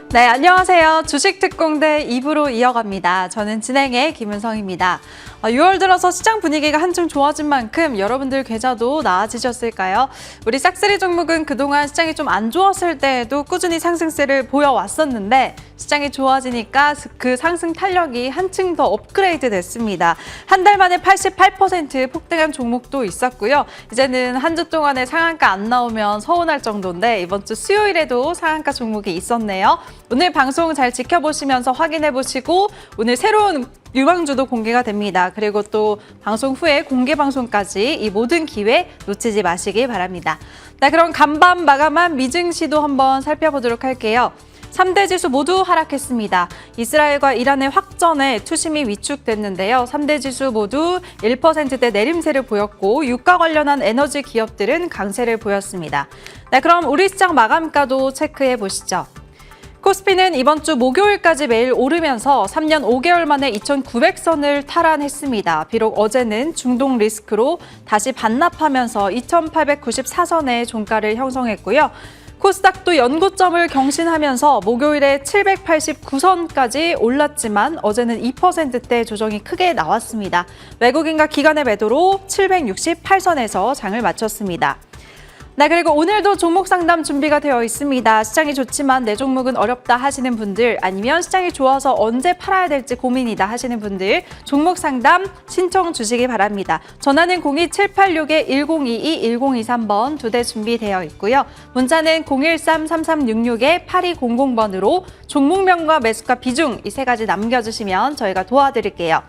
네, 안녕하세요. 주식특공대 2부로 이어갑니다. 저는 진행의 김은성입니다. 6월 들어서 시장 분위기가 한층 좋아진 만큼 여러분들 계좌도 나아지셨을까요? 우리 싹쓸이 종목은 그동안 시장이 좀 안 좋았을 때에도 꾸준히 상승세를 보여왔었는데 시장이 좋아지니까 그 상승 탄력이 한층 더 업그레이드 됐습니다. 한 달 만에 88% 폭등한 종목도 있었고요. 이제는 한 주 동안에 상한가 안 나오면 서운할 정도인데 이번 주 수요일에도 상한가 종목이 있었네요. 오늘 방송 잘 지켜보시면서 확인해보시고 오늘 새로운 유망주도 공개가 됩니다. 그리고 또 방송 후에 공개 방송까지 이 모든 기회 놓치지 마시기 바랍니다. 네, 그럼 간밤 마감한 미증시도 한번 살펴보도록 할게요. 3대 지수 모두 하락했습니다. 이스라엘과 이란의 확전에 투심이 위축됐는데요. 3대 지수 모두 1%대 내림세를 보였고 유가 관련한 에너지 기업들은 강세를 보였습니다. 네, 그럼 우리 시장 마감가도 체크해 보시죠. 코스피는 이번 주 목요일까지 매일 오르면서 3년 5개월 만에 2,900선을 탈환했습니다. 비록 어제는 중동 리스크로 다시 반납하면서 2,894선의 종가를 형성했고요. 코스닥도 연고점을 경신하면서 목요일에 789선까지 올랐지만 어제는 2%대 조정이 크게 나왔습니다. 외국인과 기관의 매도로 768선에서 장을 마쳤습니다. 네, 그리고 오늘도 종목 상담 준비가 되어 있습니다. 시장이 좋지만 내 종목은 어렵다 하시는 분들, 아니면 시장이 좋아서 언제 팔아야 될지 고민이다 하시는 분들 종목 상담 신청 주시기 바랍니다. 전화는 02786-1022-1023번 2대 준비되어 있고요. 문자는 013-3366-8200번으로 종목명과 매수가 비중 이 세 가지 남겨주시면 저희가 도와드릴게요.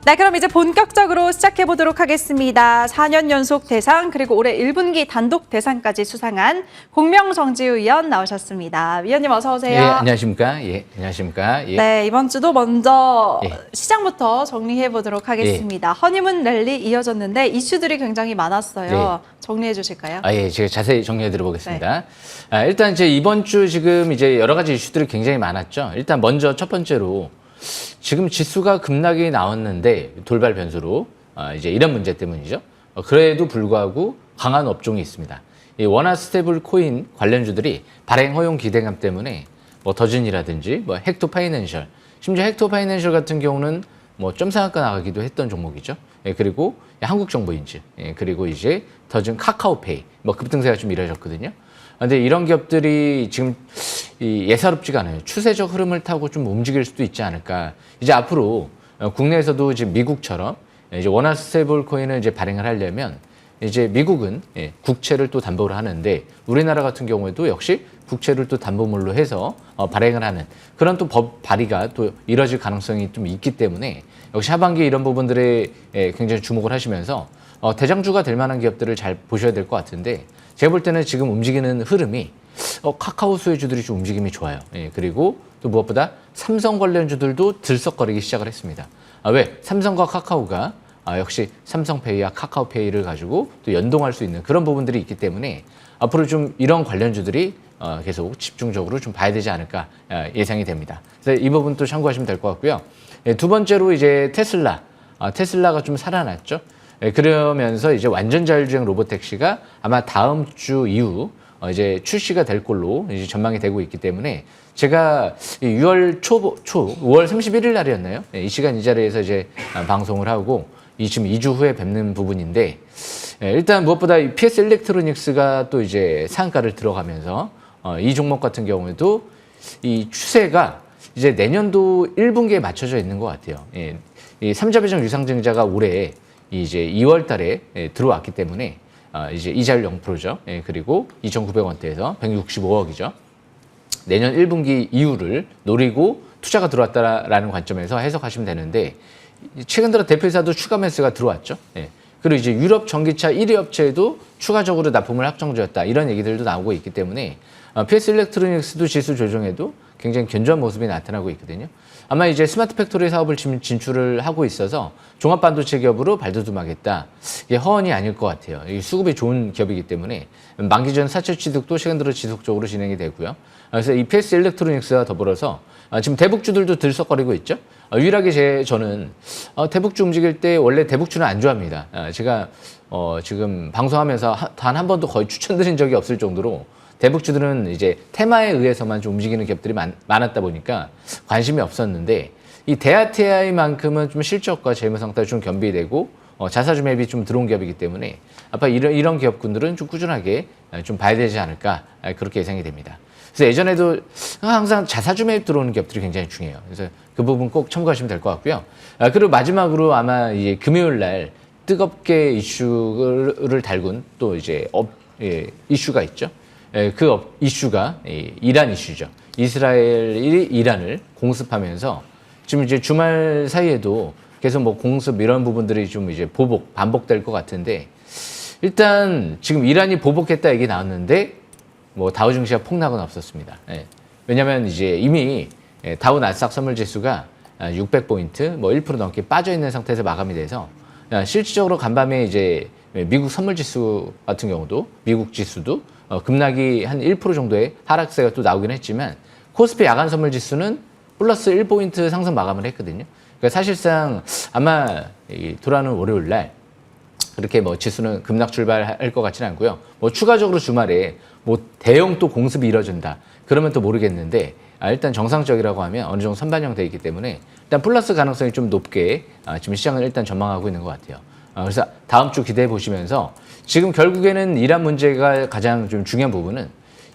네, 그럼 이제 본격적으로 시작해 보도록 하겠습니다. 4년 연속 대상 그리고 올해 1분기 단독 대상까지 수상한 공명정지우 위원 나오셨습니다. 위원님 어서 오세요. 예, 안녕하십니까? 예, 안녕하십니까? 예. 네, 이번 주도 먼저 시장부터 정리해 보도록 하겠습니다. 허니문 랠리 이어졌는데 이슈들이 굉장히 많았어요. 정리해 주실까요? 예, 제가 자세히 정리해 드려보겠습니다. 일단 이제 이번 주 지금 이제 여러 가지 이슈들이 굉장히 많았죠. 일단 먼저 첫 번째로 지금 지수가 급락이 나왔는데 돌발 변수로 이제 이런 문제 때문이죠. 그래도 불구하고 강한 업종이 있습니다. 이 원화 스테이블 코인 관련주들이 발행 허용 기대감 때문에 뭐 더진이라든지 뭐 헥토 파이낸셜, 심지어 헥토 파이낸셜 같은 경우는 뭐 점상한가 나가기도 했던 종목이죠. 그리고 한국정보인지, 그리고 이제 더진 카카오페이, 뭐 급등세가 좀 이뤄졌거든요. 근데 이런 기업들이 지금 예사롭지가 않아요. 추세적 흐름을 타고 좀 움직일 수도 있지 않을까. 이제 앞으로 국내에서도 지금 미국처럼 이제 원화 스테이블 코인을 이제 발행을 하려면 이제 미국은 국채를 또 담보를 하는데 우리나라 같은 경우에도 역시 국채를 또 담보물로 해서 발행을 하는 그런 또 법 발의가 또 이뤄질 가능성이 좀 있기 때문에 역시 하반기에 이런 부분들에 굉장히 주목을 하시면서 대장주가 될 만한 기업들을 잘 보셔야 될 것 같은데 제가 볼 때는 지금 움직이는 흐름이 카카오 수혜주들이 좀 움직임이 좋아요. 그리고 또 무엇보다 삼성 관련주들도 들썩거리기 시작을 했습니다. 왜? 삼성과 카카오가 역시 삼성페이와 카카오페이를 가지고 또 연동할 수 있는 그런 부분들이 있기 때문에 앞으로 좀 이런 관련주들이 계속 집중적으로 좀 봐야 되지 않을까 예상이 됩니다. 그래서 이 부분 또 참고하시면 될 것 같고요. 두 번째로 이제 테슬라가 좀 살아났죠. 그러면서 이제 완전 자율주행 로보택시가 아마 다음 주 이후 이제 출시가 될 걸로 이제 전망이 되고 있기 때문에 제가 6월 5월 31일 날이었나요? 이 시간 이 자리에서 이제 방송을 하고 지금 2주 후에 뵙는 부분인데 일단 무엇보다 이 PS 일렉트로닉스가 또 이제 상한가를 들어가면서 이 종목 같은 경우에도 이 추세가 이제 내년도 1분기에 맞춰져 있는 것 같아요. 이 삼자배정 유상증자가 올해 이제 2월 달에 들어왔기 때문에 이제 이자율 0%죠. 그리고 2,900원대에서 165억이죠. 내년 1분기 이후를 노리고 투자가 들어왔다라는 관점에서 해석하시면 되는데 최근 들어 대표이사도 추가 매수가 들어왔죠. 그리고 이제 유럽 전기차 1위 업체에도 추가적으로 납품을 확정되었다. 이런 얘기들도 나오고 있기 때문에 PS 일렉트로닉스도 지수 조정에도 굉장히 견조한 모습이 나타나고 있거든요. 아마 이제 스마트 팩토리 사업을 진출을 하고 있어서 종합 반도체 기업으로 발돋움하겠다. 이게 허언이 아닐 것 같아요. 이 수급이 좋은 기업이기 때문에 만기 전 사채 취득도 최근 들어 지속적으로 진행이 되고요. 그래서 이 PS 일렉트로닉스와 더불어서 지금 대북주들도 들썩거리고 있죠. 유일하게 저는 대북주 움직일 때 원래 대북주는 안 좋아합니다. 제가 지금 방송하면서 단 한 번도 거의 추천드린 적이 없을 정도로 대북주들은 이제 테마에 의해서만 좀 움직이는 기업들이 많았다 보니까 관심이 없었는데 이 대아TI만큼은 좀 실적과 재무 상태가 좀 겸비되고 자사주 매입이 좀 들어온 기업이기 때문에 아마 이런 기업군들은 좀 꾸준하게 좀 봐야 되지 않을까 그렇게 예상이 됩니다. 그래서 예전에도 항상 자사주 매입 들어오는 기업들이 굉장히 중요해요. 그래서 그 부분 꼭 참고하시면 될 것 같고요. 그리고 마지막으로 아마 이제 금요일 날 뜨겁게 이슈를 달군 또 이제 이슈가 있죠. 그 이슈가 이란 이슈죠. 이스라엘이 이란을 공습하면서 지금 이제 주말 사이에도 계속 뭐 공습 이런 부분들이 좀 이제 반복될 것 같은데 일단 지금 이란이 보복했다 얘기 나왔는데 뭐 다우 증시가 폭락은 없었습니다. 왜냐하면 이제 이미 다우 나스닥 선물 지수가 600포인트, 뭐 1% 넘게 빠져 있는 상태에서 마감이 돼서 실질적으로 간밤에 이제 미국 선물 지수 같은 경우도 미국 지수도 급락이 한 1% 정도의 하락세가 또 나오긴 했지만 코스피 야간 선물 지수는 플러스 1포인트 상승 마감을 했거든요. 그러니까 사실상 아마 돌아오는 월요일 날 그렇게 뭐 지수는 급락 출발할 것 같지는 않고요. 뭐 추가적으로 주말에 뭐 대형 또 공습이 이뤄진다. 그러면 또 모르겠는데 일단 정상적이라고 하면 어느 정도 선반영돼 있기 때문에 일단 플러스 가능성이 좀 높게 지금 시장을 일단 전망하고 있는 것 같아요. 그래서 다음 주 기대해 보시면서 지금 결국에는 이란 문제가 가장 좀 중요한 부분은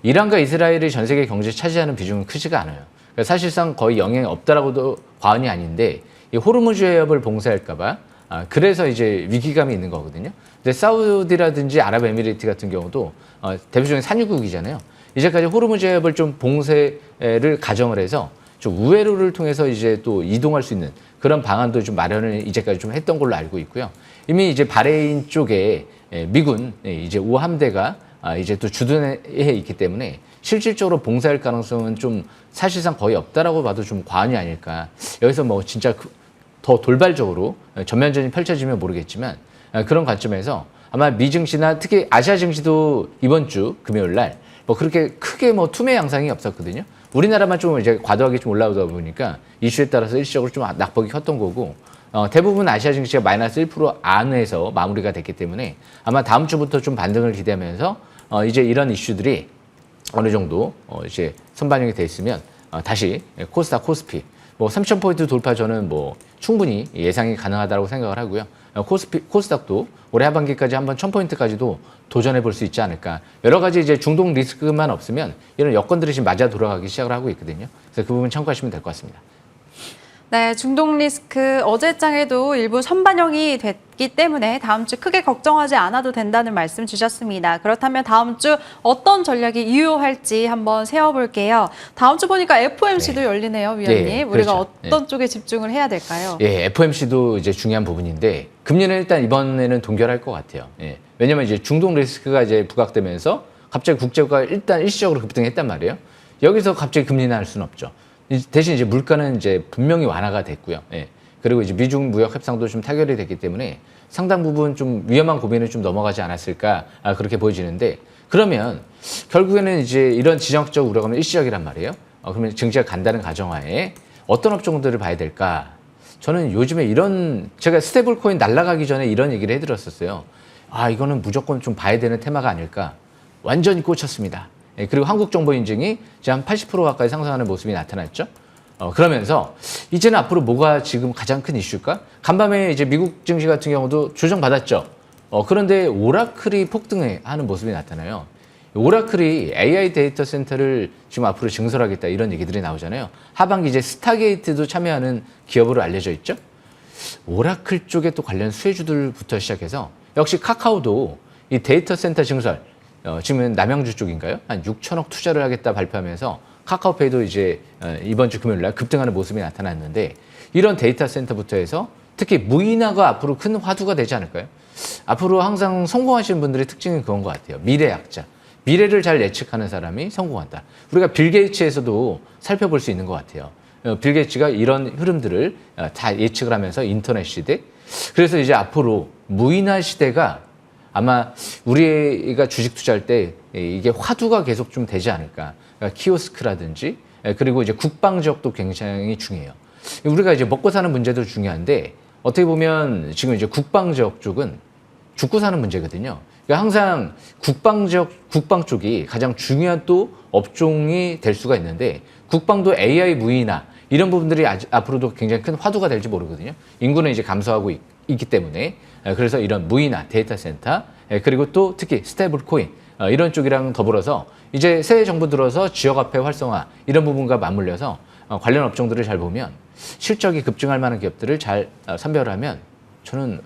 이란과 이스라엘이 전 세계 경제에 차지하는 비중은 크지가 않아요. 그러니까 사실상 거의 영향이 없다라고도 과언이 아닌데 이 호르무즈 해협을 봉쇄할까봐 그래서 이제 위기감이 있는 거거든요. 근데 사우디라든지 아랍에미리트 같은 경우도 대표적인 산유국이잖아요. 이제까지 호르무즈 해협을 좀 봉쇄를 가정을 해서 좀 우회로를 통해서 이제 또 이동할 수 있는 그런 방안도 좀 마련을 이제까지 좀 했던 걸로 알고 있고요. 이미 이제 바레인 쪽에 미군 이제 5함대가 이제 또 주둔해 있기 때문에 실질적으로 봉쇄할 가능성은 좀 사실상 거의 없다라고 봐도 좀 과언이 아닐까. 여기서 뭐 진짜 더 돌발적으로 전면전이 펼쳐지면 모르겠지만 그런 관점에서 아마 미 증시나 특히 아시아 증시도 이번 주 금요일 날 뭐 그렇게 크게 뭐 투매 양상이 없었거든요. 우리나라만 좀 이제 과도하게 좀 올라오다 보니까 이슈에 따라서 일시적으로 좀 낙폭이 컸던 거고 대부분 아시아 증시가 마이너스 1% 안에서 마무리가 됐기 때문에 아마 다음 주부터 좀 반등을 기대하면서 이제 이런 이슈들이 어느 정도 이제 선반영이 돼 있으면 다시 코스닥, 코스피 뭐 3,000포인트 돌파 저는 뭐 충분히 예상이 가능하다고 생각을 하고요. 코스닥도 올해 하반기까지 한번 1,000포인트까지도 도전해 볼 수 있지 않을까. 여러 가지 이제 중동 리스크만 없으면 이런 여건들이 지금 맞아 돌아가기 시작을 하고 있거든요. 그래서 그 부분 참고하시면 될 것 같습니다. 네, 중동 리스크 어제장에도 일부 선반영이 됐기 때문에 다음 주 크게 걱정하지 않아도 된다는 말씀 주셨습니다. 그렇다면 다음 주 어떤 전략이 유효할지 한번 세워볼게요. 다음 주 보니까 FOMC도 열리네요, 위원님. 네, 우리가 그렇죠. 어떤 쪽에 집중을 해야 될까요? 예, FOMC도 이제 중요한 부분인데 금리는 일단 이번에는 동결할 것 같아요. 예. 왜냐면 이제 중동 리스크가 이제 부각되면서 갑자기 국제유가가 일단 일시적으로 급등했단 말이에요. 여기서 갑자기 금리는 할 수는 없죠. 대신 이제 물가는 이제 분명히 완화가 됐고요. 예. 그리고 이제 미중 무역 협상도 좀 타결이 됐기 때문에 상당 부분 좀 위험한 고민을 좀 넘어가지 않았을까 그렇게 보여지는데 그러면 결국에는 이제 이런 지정학적 우려가 일시적이란 말이에요. 그러면 증시가 간다는 가정하에 어떤 업종들을 봐야 될까? 저는 요즘에 제가 스테이블 코인 날아가기 전에 이런 얘기를 해드렸었어요. 이거는 무조건 좀 봐야 되는 테마가 아닐까. 완전히 꽂혔습니다. 그리고 한국정보인증이 이제 한 80% 가까이 상승하는 모습이 나타났죠. 그러면서 이제는 앞으로 뭐가 지금 가장 큰 이슈일까? 간밤에 이제 미국 증시 같은 경우도 조정받았죠. 그런데 오라클이 폭등하는 모습이 나타나요. 오라클이 AI 데이터 센터를 지금 앞으로 증설하겠다 이런 얘기들이 나오잖아요. 하반기 이제 스타게이트도 참여하는 기업으로 알려져 있죠. 오라클 쪽에 또 관련 수혜주들부터 시작해서 역시 카카오도 이 데이터 센터 증설 지금은 남양주 쪽인가요? 한 6천억 투자를 하겠다 발표하면서 카카오페이도 이제 이번 주 금요일 날 급등하는 모습이 나타났는데 이런 데이터 센터부터 해서 특히 무인화가 앞으로 큰 화두가 되지 않을까요? 앞으로 항상 성공하시는 분들의 특징은 그건 것 같아요. 미래학자. 미래를 잘 예측하는 사람이 성공한다. 우리가 빌 게이츠에서도 살펴볼 수 있는 것 같아요. 빌 게이츠가 이런 흐름들을 다 예측을 하면서 인터넷 시대. 그래서 이제 앞으로 무인화 시대가 아마 우리가 주식 투자할 때 이게 화두가 계속 좀 되지 않을까. 그러니까 키오스크라든지 그리고 이제 국방 지역도 굉장히 중요해요. 우리가 이제 먹고 사는 문제도 중요한데 어떻게 보면 지금 이제 국방 지역 쪽은 죽고 사는 문제거든요. 그러니까 항상 국방 쪽이 가장 중요한 또 업종이 될 수가 있는데 국방도 AI 무인화 이런 부분들이 앞으로도 굉장히 큰 화두가 될지 모르거든요. 인구는 이제 감소하고 있기 때문에 그래서 이런 무인화, 데이터 센터 그리고 또 특히 스테이블 코인 이런 쪽이랑 더불어서 이제 새 정부 들어서 지역화폐 활성화 이런 부분과 맞물려서 관련 업종들을 잘 보면 실적이 급증할 만한 기업들을 잘 선별하면 저는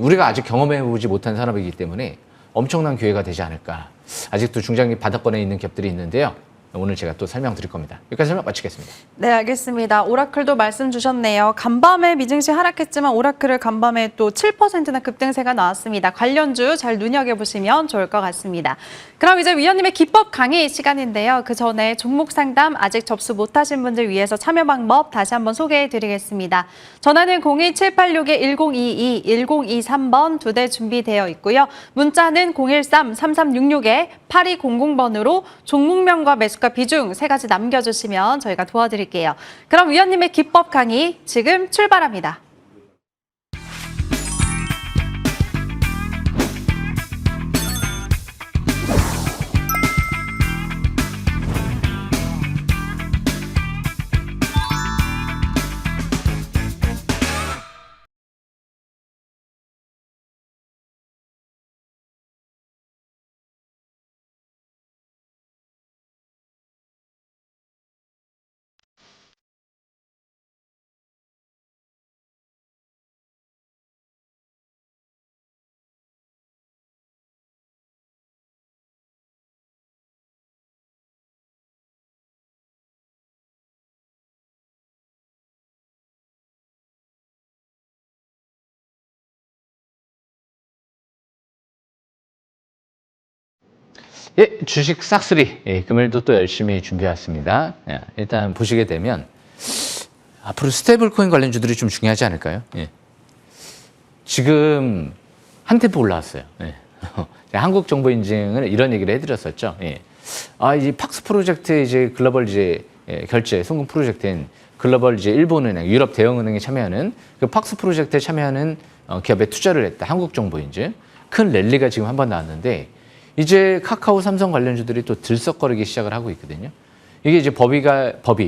우리가 아직 경험해보지 못한 산업이기 때문에 엄청난 기회가 되지 않을까. 아직도 중장기 바닥권에 있는 기업들이 있는데요. 오늘 제가 또 설명드릴 겁니다. 여기까지 설명 마치겠습니다. 네, 알겠습니다. 오라클도 말씀 주셨네요. 간밤에 미증시 하락했지만 오라클을 간밤에 또 7%나 급등세가 나왔습니다. 관련주 잘 눈여겨보시면 좋을 것 같습니다. 그럼 이제 위원님의 기법 강의 시간인데요. 그 전에 종목 상담 아직 접수 못하신 분들 위해서 참여 방법 다시 한번 소개해드리겠습니다. 전화는 02786-1022, 1023번 2대 준비되어 있고요. 문자는 013-3366-8200번으로 종목명과 매수가 비중 3가지 남겨주시면 저희가 도와드릴게요. 그럼 위원님의 기법 강의 지금 출발합니다. 예, 주식 싹쓸이 금일도 또 열심히 준비해왔습니다. 일단 보시게 되면 앞으로 스테이블 코인 관련주들이 좀 중요하지 않을까요? 지금 한 템포 올라왔어요. 한국정보인증을 이런 얘기를 해드렸었죠. 이 팍스 프로젝트 이제 글로벌 이제 결제 송금 프로젝트인 글로벌 이제 일본은행, 유럽 대형은행에 참여하는 그 팍스 프로젝트에 참여하는 기업에 투자를 했다. 한국정보인증 큰 랠리가 지금 한 번 나왔는데. 이제 카카오, 삼성 관련주들이 또 들썩거리기 시작을 하고 있거든요. 이게 이제 법이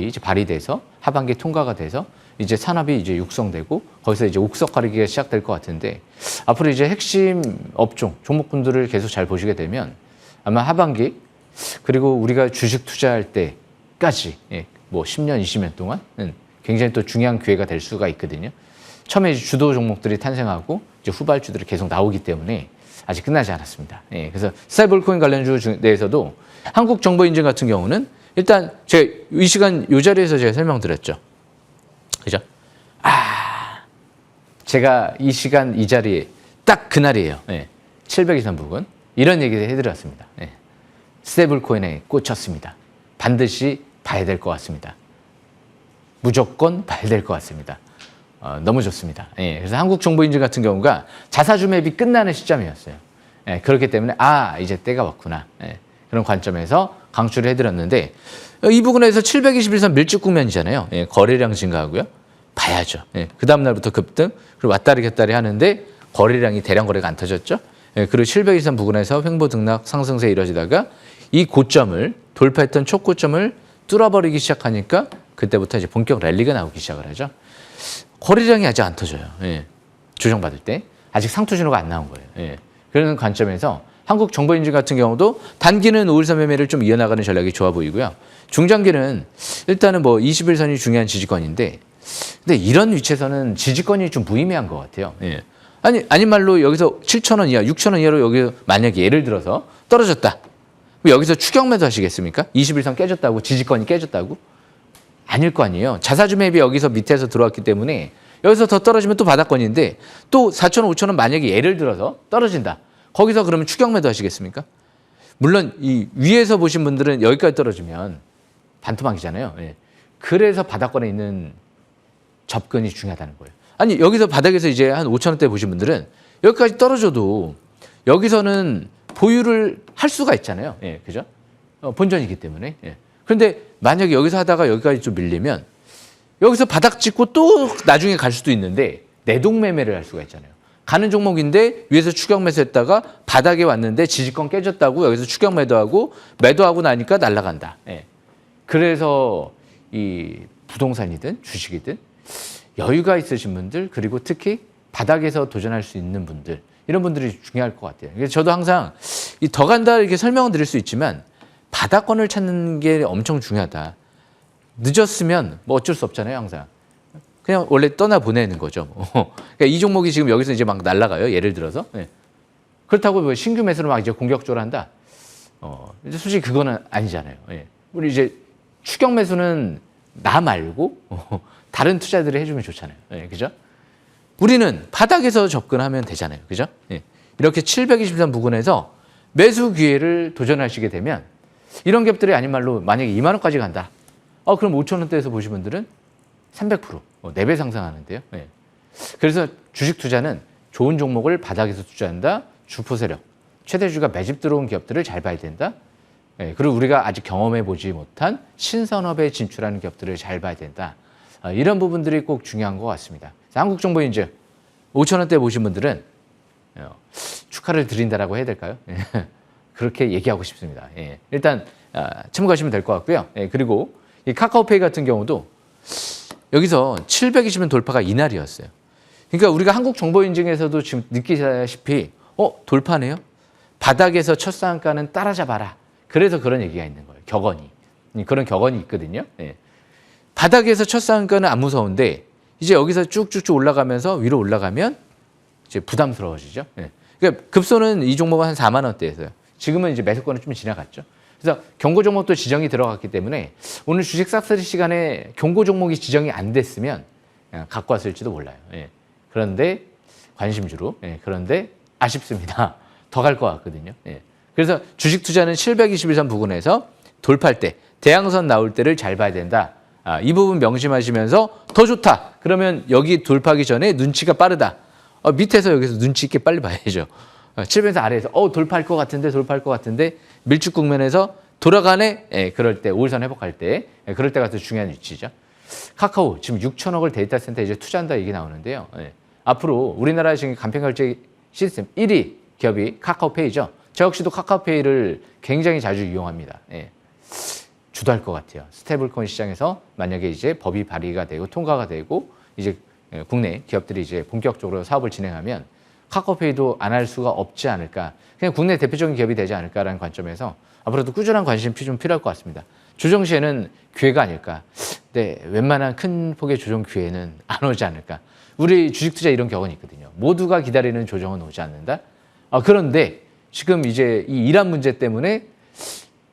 이제 발의돼서 하반기 통과가 돼서 이제 산업이 이제 육성되고 거기서 이제 옥석 가리기가 시작될 것 같은데 앞으로 이제 핵심 업종, 종목군들을 계속 잘 보시게 되면 아마 하반기 그리고 우리가 주식 투자할 때까지 뭐 10년, 20년 동안은 굉장히 또 중요한 기회가 될 수가 있거든요. 처음에 이제 주도 종목들이 탄생하고 이제 후발주들이 계속 나오기 때문에 아직 끝나지 않았습니다. 그래서 스테이블 코인 관련주 내에서도 한국정보인증 같은 경우는 일단 제가 이 시간 이 자리에서 제가 설명드렸죠. 그죠? 제가 이 시간 이 자리에 딱 그날이에요. 700 이상 부근 이런 얘기를 해드렸습니다. 스테이블 코인에 꽂혔습니다. 반드시 봐야 될 것 같습니다. 무조건 봐야 될 것 같습니다. 너무 좋습니다. 그래서 한국정보인증 같은 경우가 자사주 맵이 끝나는 시점이었어요. 그렇기 때문에 이제 때가 왔구나. 그런 관점에서 강추를 해드렸는데 이 부분에서 721선 밀집 국면이잖아요. 거래량 증가하고요. 봐야죠. 그 다음 날부터 급등 그리고 왔다리 갔다리 하는데 거래량이 대량 거래가 안 터졌죠. 그리고 721선 부근에서 횡보 등락 상승세 이뤄지다가 이 고점을 돌파했던 초고점을 뚫어버리기 시작하니까 그때부터 이제 본격 랠리가 나오기 시작을 하죠. 거래량이 아직 안 터져요. 조정받을 때. 아직 상투 신호가 안 나온 거예요. 그런 관점에서 한국정보인증 같은 경우도 단기는 5일선 매매를 좀 이어나가는 전략이 좋아 보이고요. 중장기는 일단은 뭐 21선이 중요한 지지권인데 근데 이런 위치에서는 지지권이 좀 무의미한 것 같아요. 아닌 말로 여기서 7,000원 이하, 6,000원 이하로 여기 만약에 예를 들어서 떨어졌다. 여기서 추격 매도 하시겠습니까? 21선 깨졌다고, 지지권이 깨졌다고? 아닐 거 아니에요. 자사주 맵이 여기서 밑에서 들어왔기 때문에 여기서 더 떨어지면 또 바닥권인데 또 4,000원, 5,000원 만약에 예를 들어서 떨어진다. 거기서 그러면 추격 매도 하시겠습니까? 물론 이 위에서 보신 분들은 여기까지 떨어지면 반토막이잖아요. 그래서 바닥권에 있는 접근이 중요하다는 거예요. 아니 여기서 바닥에서 이제 한 5,000원대 보신 분들은 여기까지 떨어져도 여기서는 보유를 할 수가 있잖아요. 그죠? 본전이기 때문에. 그런데 만약에 여기서 하다가 여기까지 좀 밀리면 여기서 바닥 찍고 또 나중에 갈 수도 있는데 내동 매매를 할 수가 있잖아요. 가는 종목인데 위에서 추격 매수했다가 바닥에 왔는데 지지권 깨졌다고 여기서 추격 매도하고 나니까 날아간다. 예. 그래서 이 부동산이든 주식이든 여유가 있으신 분들 그리고 특히 바닥에서 도전할 수 있는 분들 이런 분들이 중요할 것 같아요. 그래서 저도 항상 이 더 간다 이렇게 설명은 드릴 수 있지만 바닥권을 찾는 게 엄청 중요하다. 늦었으면 뭐 어쩔 수 없잖아요, 항상. 그냥 원래 떠나 보내는 거죠. 그러니까 이 종목이 지금 여기서 이제 막 날아가요. 예를 들어서. 네. 그렇다고 뭐 신규 매수로 막 이제 공격적으로 한다. 이제 솔직히 그거는 아니잖아요. 예. 우리 이제 추격 매수는 나 말고 다른 투자들이 해주면 좋잖아요. 예, 그죠? 우리는 바닥에서 접근하면 되잖아요. 그죠? 예. 이렇게 723 부근에서 매수 기회를 도전하시게 되면 이런 갭들이 아닌 말로 만약에 2만 원까지 간다. 그럼 5천 원대에서 보신 분들은 300%, 4배 상승하는데요. 예. 그래서 주식 투자는 좋은 종목을 바닥에서 투자한다. 주포 세력, 최대주가 매집 들어온 기업들을 잘 봐야 된다. 예. 그리고 우리가 아직 경험해 보지 못한 신산업에 진출하는 기업들을 잘 봐야 된다. 이런 부분들이 꼭 중요한 것 같습니다. 한국정보인증 5천 원대 보신 분들은 축하를 드린다라고 해야 될까요? 예. 그렇게 얘기하고 싶습니다. 예. 일단 참고하시면 될 것 같고요. 예. 그리고 이 카카오페이 같은 경우도 여기서 720원 돌파가 이날이었어요. 그러니까 우리가 한국정보인증에서도 지금 느끼다시피 돌파네요. 바닥에서 첫 상한가는 따라잡아라. 그래서 그런 얘기가 있는 거예요. 격언이. 그런 격언이 있거든요. 예. 바닥에서 첫 상한가는 안 무서운데 이제 여기서 쭉쭉쭉 올라가면서 위로 올라가면 이제 부담스러워지죠. 예. 그러니까 급소는 이 종목은 한 4만 원대였어요. 지금은 이제 매수권은 좀 지나갔죠. 그래서 경고 종목도 지정이 들어갔기 때문에 오늘 주식 싹쓸이 시간에 경고 종목이 지정이 안 됐으면 그냥 갖고 왔을지도 몰라요. 예. 그런데 관심주로. 예. 그런데 아쉽습니다. 더 갈 것 같거든요. 예. 그래서 주식 투자는 721선 부근에서 돌파할 때 대항선 나올 때를 잘 봐야 된다. 이 부분 명심하시면서 더 좋다. 그러면 여기 돌파하기 전에 눈치가 빠르다. 밑에서 여기서 눈치 있게 빨리 봐야죠. 700에서 아래에서 돌파할 것 같은데 밀집 국면에서 돌아가네. 예, 그럴 때 5일선 회복할 때 그럴 때가 더 중요한 위치죠. 카카오 지금 6천억을 데이터 센터에 이제 투자한다 얘기 나오는데요. 예. 앞으로 우리나라 지금 간편 결제 시스템 1위 기업이 카카오페이죠. 저 역시도 카카오페이를 굉장히 자주 이용합니다. 예. 주도할 것 같아요. 스테이블코인 시장에서 만약에 이제 법이 발의가 되고 통과가 되고 이제 국내 기업들이 이제 본격적으로 사업을 진행하면 카카오페이도 안 할 수가 없지 않을까. 그냥 국내 대표적인 기업이 되지 않을까라는 관점에서 앞으로도 꾸준한 관심이 좀 필요할 것 같습니다. 조정 시에는 기회가 아닐까. 근데 웬만한 큰 폭의 조정 기회는 안 오지 않을까. 우리 주식 투자 이런 경험이 있거든요. 모두가 기다리는 조정은 오지 않는다. 그런데 지금 이제 이 이란 문제 때문에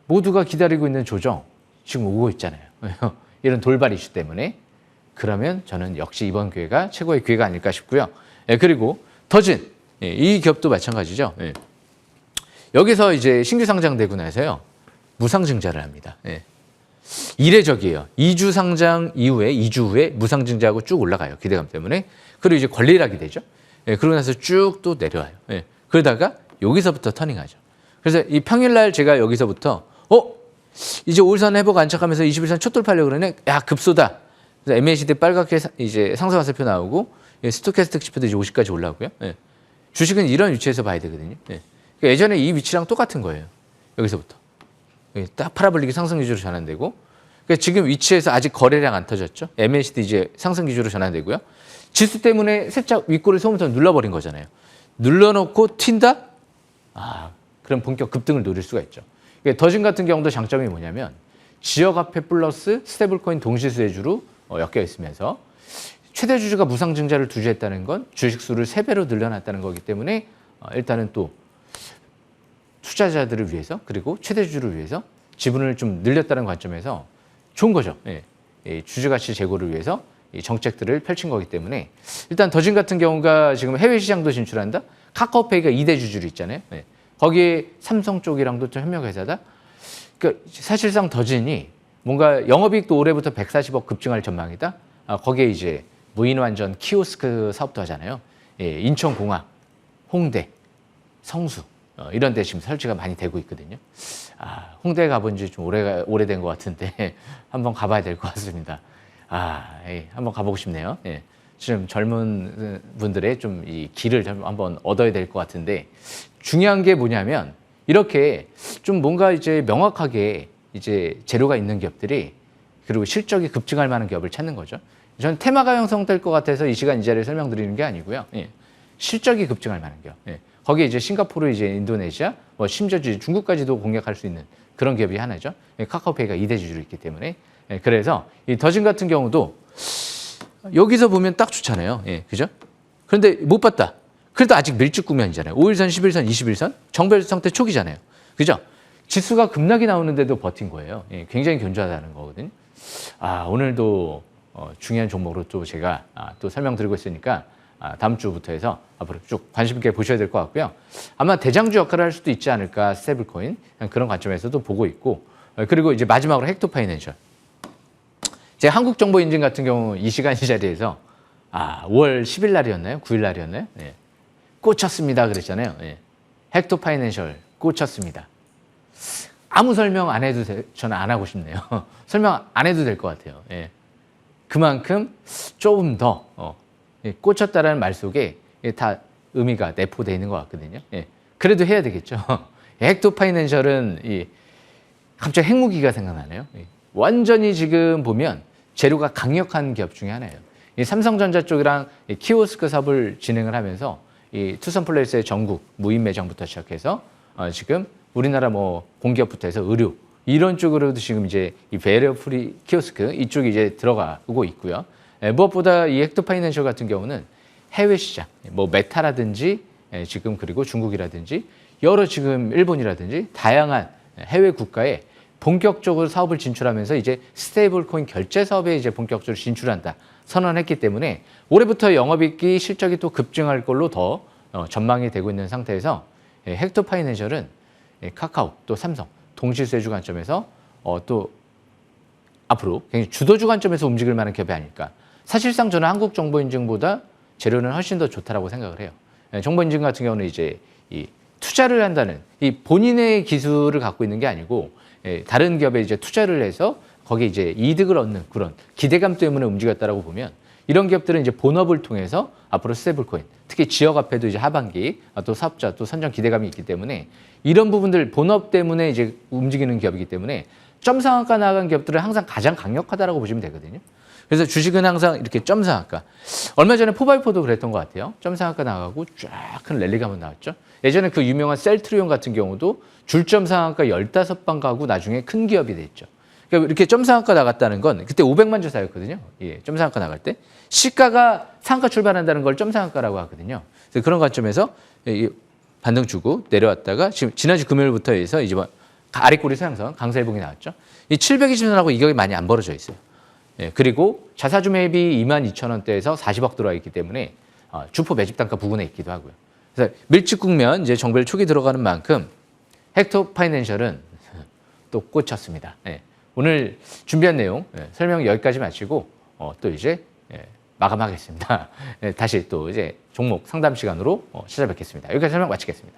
모두가 기다리고 있는 조정 지금 오고 있잖아요. 이런 돌발 이슈 때문에. 그러면 저는 역시 이번 기회가 최고의 기회가 아닐까 싶고요. 그리고 더진 이 기업도 마찬가지죠. 여기서 이제 신규 상장되고 나서요. 무상증자를 합니다. 이례적이에요. 2주 상장 이후에 2주 후에 무상증자하고 쭉 올라가요. 기대감 때문에. 그리고 이제 권리락이 되죠. 그러고 나서 쭉 또 내려와요. 그러다가 여기서부터 터닝하죠. 그래서 이 평일날 제가 여기서부터 이제 5일선 회복 안착하면서 21선 첫 돌파하려고 그러네. 야, 급소다. 그래서 MACD 빨갛게 이제 상승화살표 나오고 스토캐스틱 지표도 이제 50까지 올라오고요. 주식은 이런 위치에서 봐야 되거든요. 그러니까 예전에 이 위치랑 똑같은 거예요. 여기서부터. 딱 파라볼릭이 상승 기조로 전환되고 그러니까 지금 위치에서 아직 거래량 안 터졌죠. MACD 이제 상승 기조로 전환되고요. 지수 때문에 살짝 윗골을 소음부터 눌러버린 거잖아요. 눌러놓고 튄다? 그럼 본격 급등을 노릴 수가 있죠. 더진 같은 경우도 장점이 뭐냐면 지역 화폐 플러스 스테이블코인 동시수혜주로 엮여 있으면서 최대 주주가 무상증자를 두주했다는 건 주식 수를 3배로 늘려놨다는 거기 때문에 일단은 또 투자자들을 위해서 그리고 최대 주주를 위해서 지분을 좀 늘렸다는 관점에서 좋은 거죠. 주주 가치 제고를 위해서 이 정책들을 펼친 거기 때문에 일단 더진 같은 경우가 지금 해외 시장도 진출한다. 카카오페이가 2대 주주로 있잖아요. 거기에 삼성 쪽이랑도 좀 협력회사다. 그러니까 사실상 더진이 뭔가 영업이익도 올해부터 140억 급증할 전망이다. 거기에 이제 무인 완전 키오스크 사업도 하잖아요. 인천공항, 홍대, 성수 이런 데 지금 설치가 많이 되고 있거든요. 홍대 가본 지 좀 오래된 것 같은데 한번 가봐야 될 것 같습니다. 한번 가보고 싶네요. 좀 젊은 분들의 좀 이 길을 좀 한번 얻어야 될 것 같은데 중요한 게 뭐냐면 이렇게 좀 뭔가 이제 명확하게 이제 재료가 있는 기업들이 그리고 실적이 급증할 만한 기업을 찾는 거죠. 저는 테마가 형성될 것 같아서 이 시간 이 자리에 설명드리는 게 아니고요. 예. 실적이 급증할 만한 기업. 예. 거기에 이제 싱가포르, 이제 인도네시아, 뭐 심지어 중국까지도 공략할 수 있는 그런 기업이 하나죠. 예. 카카오페이가 2대 주주로 있기 때문에. 예. 그래서 이 더진 같은 경우도 여기서 보면 딱 좋잖아요. 예. 그죠? 그런데 못 봤다. 그래도 아직 밀집 국면이잖아요. 5일선, 11선, 21선 정배 상태 초기잖아요. 그죠? 지수가 급락이 나오는데도 버틴 거예요. 예. 굉장히 견조하다는 거거든요. 오늘도 중요한 종목으로 또 제가 또 설명드리고 있으니까 다음 주부터 해서 앞으로 쭉 관심 있게 보셔야 될 것 같고요. 아마 대장주 역할을 할 수도 있지 않을까, 스테이블코인 그런 관점에서도 보고 있고, 그리고 이제 마지막으로 헥토파이낸셜. 제가 한국정보인증 같은 경우 이 시간 이 자리에서 5월 10일 날이었나요? 9일 날이었나요? 예. 꽂혔습니다 그랬잖아요. 예. 헥토파이낸셜 꽂혔습니다. 아무 설명 안 해도 저는 안 하고 싶네요. 설명 안 해도 될 것 같아요. 예. 그만큼 조금 더 꽂혔다라는 말 속에 다 의미가 내포되어 있는 것 같거든요. 예. 그래도 해야 되겠죠. 헥토파이낸셜은 갑자기 핵무기가 생각나네요. 완전히 지금 보면 재료가 강력한 기업 중에 하나예요. 이 삼성전자 쪽이랑 키오스크 사업을 진행을 하면서 이 투썸플레이스의 전국 무인 매장부터 시작해서 지금 우리나라 뭐 공기업부터 해서 의료 이런 쪽으로도 지금 이제 이 베리어 프리 키오스크 이쪽이 이제 들어가고 있고요. 무엇보다 이 헥토파이낸셜 같은 경우는 해외 시장, 뭐 메타라든지 지금 그리고 중국이라든지 여러 지금 일본이라든지 다양한 해외 국가에 본격적으로 사업을 진출하면서 이제 스테이블 코인 결제 사업에 이제 본격적으로 진출한다 선언했기 때문에 올해부터 영업이익이 실적이 또 급증할 걸로 더 전망이 되고 있는 상태에서 헥토파이낸셜은 카카오 또 삼성 동시세주 관점에서 또 앞으로 굉장히 주도주 관점에서 움직일 만한 기업이 아닐까. 사실상 저는 한국정보인증보다 재료는 훨씬 더 좋다라고 생각을 해요. 정보인증 같은 경우는 이제 이 투자를 한다는 이 본인의 기술을 갖고 있는 게 아니고 다른 기업에 이제 투자를 해서 거기에 이제 이득을 얻는 그런 기대감 때문에 움직였다라고 보면 이런 기업들은 이제 본업을 통해서 앞으로 스테이블코인, 특히 지역 화폐도 이제 하반기 또 사업자 또 선정 기대감이 있기 때문에 이런 부분들 본업 때문에 이제 움직이는 기업이기 때문에 점상한가 나간 기업들은 항상 가장 강력하다라고 보시면 되거든요. 그래서 주식은 항상 이렇게 점상한가. 얼마 전에 포바이포도 그랬던 것 같아요. 점상한가 나가고 쫙 큰 랠리가 한번 나왔죠. 예전에 그 유명한 셀트리온 같은 경우도 줄점상한가 15번 가고 나중에 큰 기업이 됐죠. 그러니까 이렇게 점상한가 나갔다는 건 그때 500만 주 사였거든요. 예, 점상한가 나갈 때. 시가가 상한가 출발한다는 걸 점상한가라고 하거든요. 그래서 그런 관점에서 반등 주고 내려왔다가 지금 지난주 금요일부터 해서 이제 아래꼬리 상승 강세봉이 나왔죠. 이 720선하고 이 격이 많이 안 벌어져 있어요. 예, 그리고 자사주 매입이 22,000원대에서 40억 들어와 있기 때문에 주포 매집 단가 부근에 있기도 하고요. 그래서 밀집 국면 이제 정배를 초기 들어가는 만큼 헥토파이낸셜은 또 꽂혔습니다. 예, 오늘 준비한 내용 설명 여기까지 마치고 또 이제 마감하겠습니다. 다시 또 이제 종목 상담 시간으로 찾아뵙겠습니다. 여기까지 설명 마치겠습니다.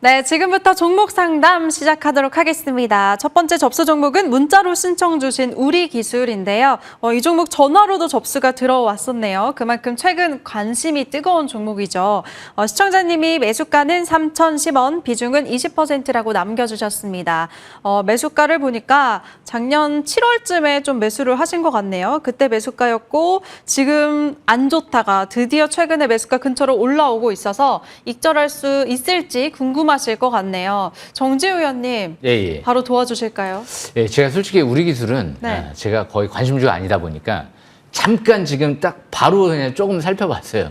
네, 지금부터 종목 상담 시작하도록 하겠습니다. 첫 번째 접수 종목은 문자로 신청 주신 우리 기술인데요. 이 종목 전화로도 접수가 들어왔었네요. 그만큼 최근 관심이 뜨거운 종목이죠. 시청자님이 매수가는 3,010원, 비중은 20%라고 남겨주셨습니다. 매수가를 보니까 작년 7월쯤에 좀 매수를 하신 것 같네요. 그때 매수가였고 지금 안 좋다가 드디어 최근에 매수가 근처로 올라오고 있어서 익절할 수 있을지 궁금하실 것 같네요. 정지우 의원님, 예. 바로 도와주실까요? 예, 제가 솔직히 우리 기술은 제가 거의 관심주가 아니다 보니까 잠깐 지금 딱 바로 그냥 조금 살펴봤어요.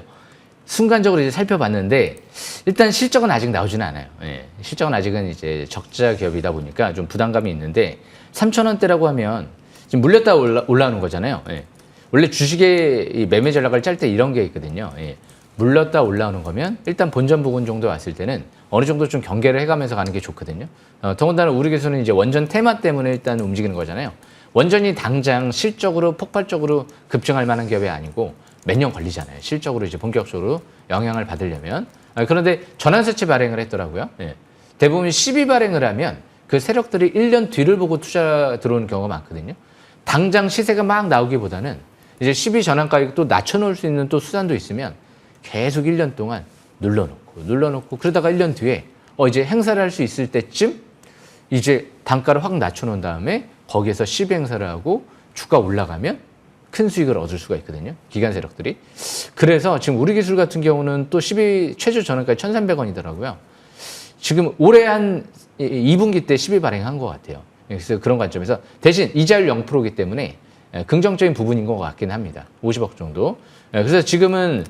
순간적으로 이제 살펴봤는데 일단 실적은 아직 나오지는 않아요. 예, 실적은 아직은 이제 적자 기업이다 보니까 좀 부담감이 있는데 3,000원대라고 하면 지금 물렸다 올라오는 거잖아요. 예. 원래 주식의 이 매매 전략을 짤 때 이런 게 있거든요. 예. 물렸다 올라오는 거면 일단 본전 부근 정도 왔을 때는 어느 정도 좀 경계를 해가면서 가는 게 좋거든요. 더군다나 우리 기술은 이제 원전 테마 때문에 일단 움직이는 거잖아요. 원전이 당장 실적으로 폭발적으로 급증할 만한 기업이 아니고 몇 년 걸리잖아요. 실적으로 이제 본격적으로 영향을 받으려면. 그런데 전환사채 발행을 했더라고요. 예. 대부분 12 발행을 하면 그 세력들이 1년 뒤를 보고 투자 들어오는 경우가 많거든요. 당장 시세가 막 나오기보다는 이제 12 전환 가격 또 낮춰놓을 수 있는 또 수단도 있으면 계속 1년 동안 눌러놓고 그러다가 1년 뒤에 이제 행사를 할 수 있을 때쯤 이제 단가를 확 낮춰놓은 다음에 거기에서 12 행사를 하고 주가 올라가면 큰 수익을 얻을 수가 있거든요. 기관 세력들이. 그래서 지금 우리 기술 같은 경우는 또 12 최저 전환가에 1,300원이더라고요. 지금 올해 한 2분기 때 12 발행한 것 같아요. 그래서 그런 관점에서 대신 이자율 0%이기 때문에 긍정적인 부분인 것 같긴 합니다. 50억 정도. 그래서 지금은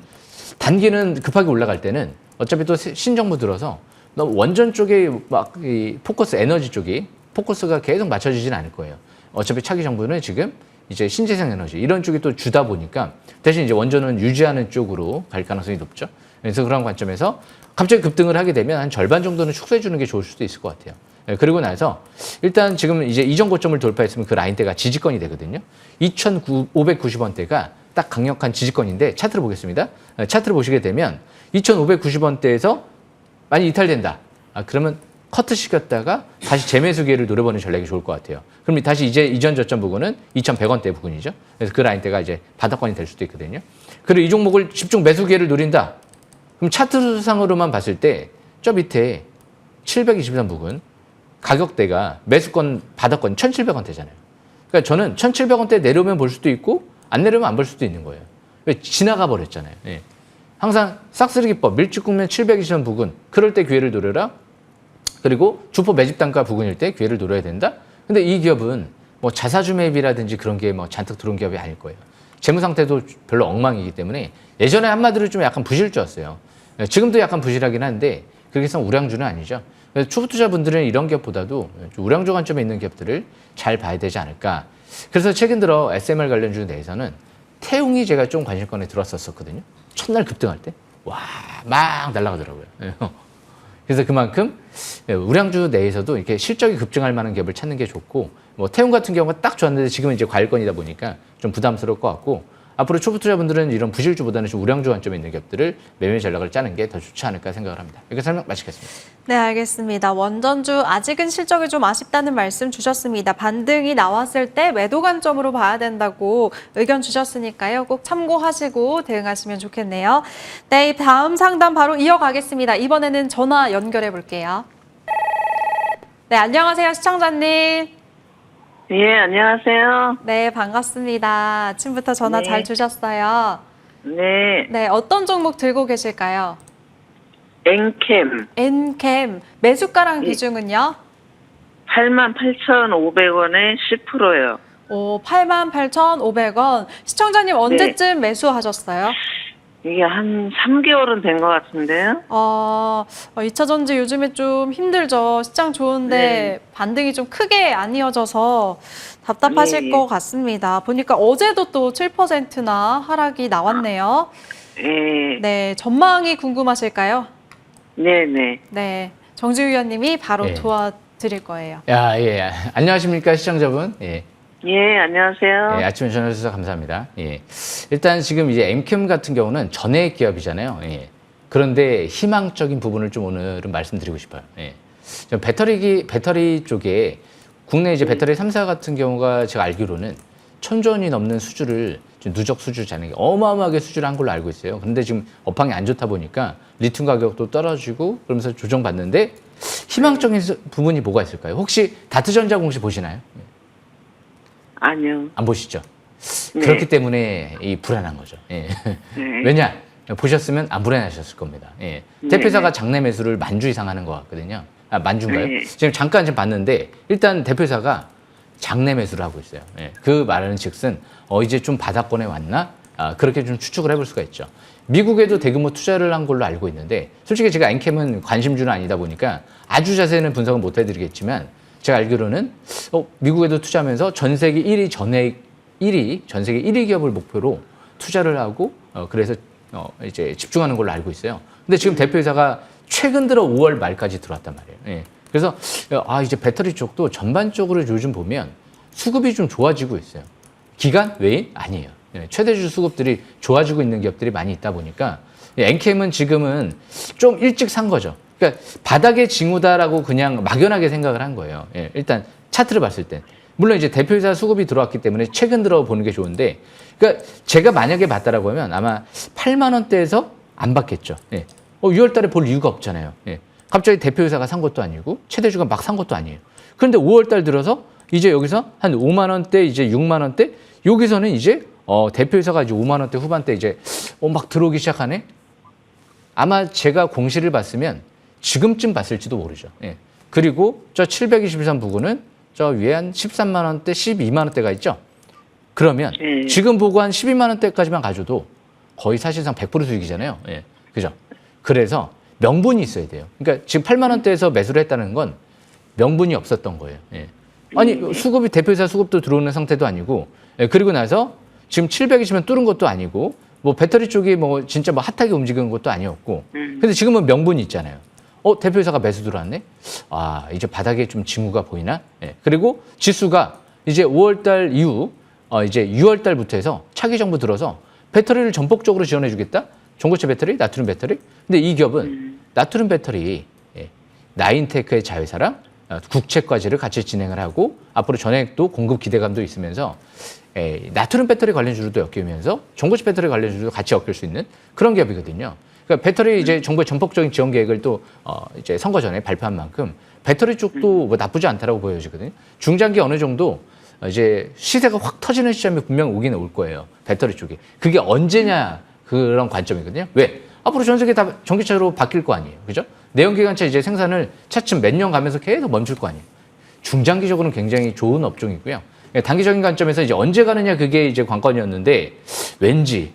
단기는 급하게 올라갈 때는 어차피 또 신정부 들어서 원전 쪽에 막 이 포커스 에너지 쪽이 포커스가 계속 맞춰지진 않을 거예요. 어차피 차기 정부는 지금 이제 신재생 에너지 이런 쪽이 또 주다 보니까 대신 이제 원전은 유지하는 쪽으로 갈 가능성이 높죠. 그래서 그런 관점에서 갑자기 급등을 하게 되면 한 절반 정도는 축소해 주는 게 좋을 수도 있을 것 같아요. 그리고 나서 일단 지금 이제 이전 고점을 돌파했으면 그 라인대가 지지권이 되거든요. 2,590원대가 딱 강력한 지지권인데 차트를 보겠습니다. 차트를 보시게 되면 2,590원대에서 많이 이탈된다. 그러면 커트 시켰다가 다시 재매수 기회를 노려보는 전략이 좋을 것 같아요. 그럼 다시 이제 이전 저점 부근은 2,100원대 부근이죠. 그래서 그 라인대가 이제 바닥권이 될 수도 있거든요. 그리고 이 종목을 집중 매수 기회를 노린다. 그럼 차트상으로만 봤을 때 저 밑에 723 부근 가격대가 매수권 바닥권 1,700원대잖아요. 그러니까 저는 1,700원대 내려오면 볼 수도 있고 안 내려오면 안 볼 수도 있는 거예요. 왜 지나가 버렸잖아요. 예. 항상 싹쓸이기법 밀집 국면 720원 부근 그럴 때 기회를 노려라. 그리고 주포 매집 단가 부근일 때 기회를 노려야 된다. 근데 이 기업은 뭐 자사주 매입이라든지 그런 게 뭐 잔뜩 들어온 기업이 아닐 거예요. 재무 상태도 별로 엉망이기 때문에 예전에 한마디로 좀 약간 부실주였어요. 지금도 약간 부실하긴 한데 그렇게 해서 우량주는 아니죠. 그래서 초보 투자분들은 이런 기업보다도 좀 우량주 관점에 있는 기업들을 잘 봐야 되지 않을까. 그래서 최근 들어 SMR 관련주 내에서는 태웅이 제가 좀 관심권에 들었었거든요. 첫날 급등할 때 와 막 날아가더라고요. 그래서 그만큼 우량주 내에서도 이렇게 실적이 급증할 만한 기업을 찾는 게 좋고 뭐 태웅 같은 경우가 딱 좋았는데 지금은 이제 과일권이다 보니까 좀 부담스러울 것 같고 앞으로 초보 투자분들은 이런 부실주보다는 좀 우량주 관점에 있는 기업들을 매매 전략을 짜는 게 더 좋지 않을까 생각을 합니다. 이렇게 설명 마치겠습니다. 네, 알겠습니다. 원전주 아직은 실적이 좀 아쉽다는 말씀 주셨습니다. 반등이 나왔을 때 매도 관점으로 봐야 된다고 의견 주셨으니까요. 꼭 참고하시고 대응하시면 좋겠네요. 네, 다음 상담 바로 이어가겠습니다. 이번에는 전화 연결해 볼게요. 네, 안녕하세요, 시청자님. 예, 안녕하세요. 네, 반갑습니다. 아침부터 전화 네. 잘 주셨어요. 네, 네, 어떤 종목 들고 계실까요? 엔캠 엔캠 매수가랑 비중은요? 88,500원에 10%요. 오, 88,500원. 시청자님 언제쯤 매수하셨어요? 이게 한 3개월은 된 것 같은데요. 2차 전지 요즘에 좀 힘들죠. 시장 좋은데 네. 반등이 좀 크게 안 이어져서 답답하실 예. 것 같습니다. 보니까 어제도 또 7%나 하락이 나왔네요. 예, 네, 전망이 궁금하실까요? 네네. 네, 정지우 위원님이 바로 예. 도와드릴 거예요. 예. 안녕하십니까 시청자분. 예. 예, 안녕하세요. 예, 아침에 전화 주셔서 감사합니다. 예. 일단 지금 이제 엠캠 같은 경우는 전해 기업이잖아요. 예. 그런데 희망적인 부분을 좀 오늘은 말씀드리고 싶어요. 예. 배터리 쪽에 국내 이제 배터리 3사 같은 경우가 제가 알기로는 1,000조 원이 넘는 수주를 지금 누적 수주자는 어마어마하게 수주를 한 걸로 알고 있어요. 그런데 지금 업황이 안 좋다 보니까 리튬 가격도 떨어지고 그러면서 조정받는데 희망적인 부분이 뭐가 있을까요? 혹시 다트전자 공시 보시나요? 아니요. 안 보시죠? 네. 그렇기 때문에 이 불안한 거죠. 예. 네. 왜냐? 보셨으면 안 불안하셨을 겁니다. 예. 네. 대표사가 장내 매수를 만주 이상 하는 것 같거든요. 만주인가요? 네. 지금 잠깐 봤는데 일단 대표사가 장내 매수를 하고 있어요. 예. 그 말은 즉슨 이제 좀 바닥권에 왔나? 그렇게 좀 추측을 해볼 수가 있죠. 미국에도 대규모 투자를 한 걸로 알고 있는데 솔직히 제가 엔캠은 관심주는 아니다 보니까 아주 자세히는 분석은 못 해드리겠지만 제가 알기로는 미국에도 투자하면서 전 세계 1위 전 세계 1위 기업을 목표로 투자를 하고 그래서 이제 집중하는 걸로 알고 있어요. 근데 지금 대표이사가 최근 들어 5월 말까지 들어왔단 말이에요. 예. 그래서 이제 배터리 쪽도 전반적으로 요즘 보면 수급이 좀 좋아지고 있어요. 기간 외인 아니에요. 예. 최대주 수급들이 좋아지고 있는 기업들이 많이 있다 보니까 엔캠은 지금은 좀 일찍 산 거죠. 그러니까 바닥의 징후다라고 그냥 막연하게 생각을 한 거예요. 예. 일단 차트를 봤을 때. 물론 이제 대표이사 수급이 들어왔기 때문에 최근 들어 보는 게 좋은데, 그러니까 제가 만약에 봤다라고 하면 아마 8만 원대에서 안 받겠죠. 예. 6월 달에 볼 이유가 없잖아요. 예. 갑자기 대표이사가 산 것도 아니고 최대주가 막 산 것도 아니에요. 그런데 5월 달 들어서 이제 여기서 한 5만 원대, 이제 6만 원대, 여기서는 이제 대표이사가 이제 5만 원대 후반대 이제 막 들어오기 시작하네. 아마 제가 공시를 봤으면 지금쯤 봤을지도 모르죠. 예. 그리고 저 723 부근은 저 위에 한 13만 원대, 12만 원대가 있죠. 그러면 지금 보고 한 12만 원대까지만 가져도 거의 사실상 100% 수익이잖아요. 예. 그죠? 그래서 명분이 있어야 돼요. 그러니까 지금 8만 원대에서 매수를 했다는 건 명분이 없었던 거예요. 예. 아니 수급이 대표이사 수급도 들어오는 상태도 아니고, 예. 그리고 나서 지금 720면 뚫은 것도 아니고, 뭐 배터리 쪽이 뭐 진짜 뭐 핫하게 움직이는 것도 아니었고, 근데 지금은 명분이 있잖아요. 대표이사가 매수 들어왔네? 이제 바닥에 좀 징후가 보이나? 예. 그리고 지수가 이제 5월달 이후, 이제 6월달부터 해서 차기 정부 들어서 배터리를 전폭적으로 지원해주겠다? 전고체 배터리, 나트륨 배터리. 근데 이 기업은 나트륨 배터리, 나인테크의 자회사랑 국채과제를 같이 진행을 하고 앞으로 전액도 공급 기대감도 있으면서 나트륨 배터리 관련주로도 엮이면서 전고체 배터리 관련주로도 같이 엮일 수 있는 그런 기업이거든요. 그러니까 배터리 이제 정부의 전폭적인 지원 계획을 또 이제 선거 전에 발표한 만큼 배터리 쪽도 뭐 나쁘지 않다라고 보여지거든요. 중장기 어느 정도 이제 시세가 확 터지는 시점이 분명 오긴 올 거예요. 배터리 쪽이. 그게 언제냐 그런 관점이거든요. 왜? 앞으로 전 세계 다 전기차로 바뀔 거 아니에요. 그죠? 내연기관차 이제 생산을 차츰 몇 년 가면서 계속 멈출 거 아니에요. 중장기적으로는 굉장히 좋은 업종이고요. 단기적인 관점에서 이제 언제 가느냐 그게 이제 관건이었는데 왠지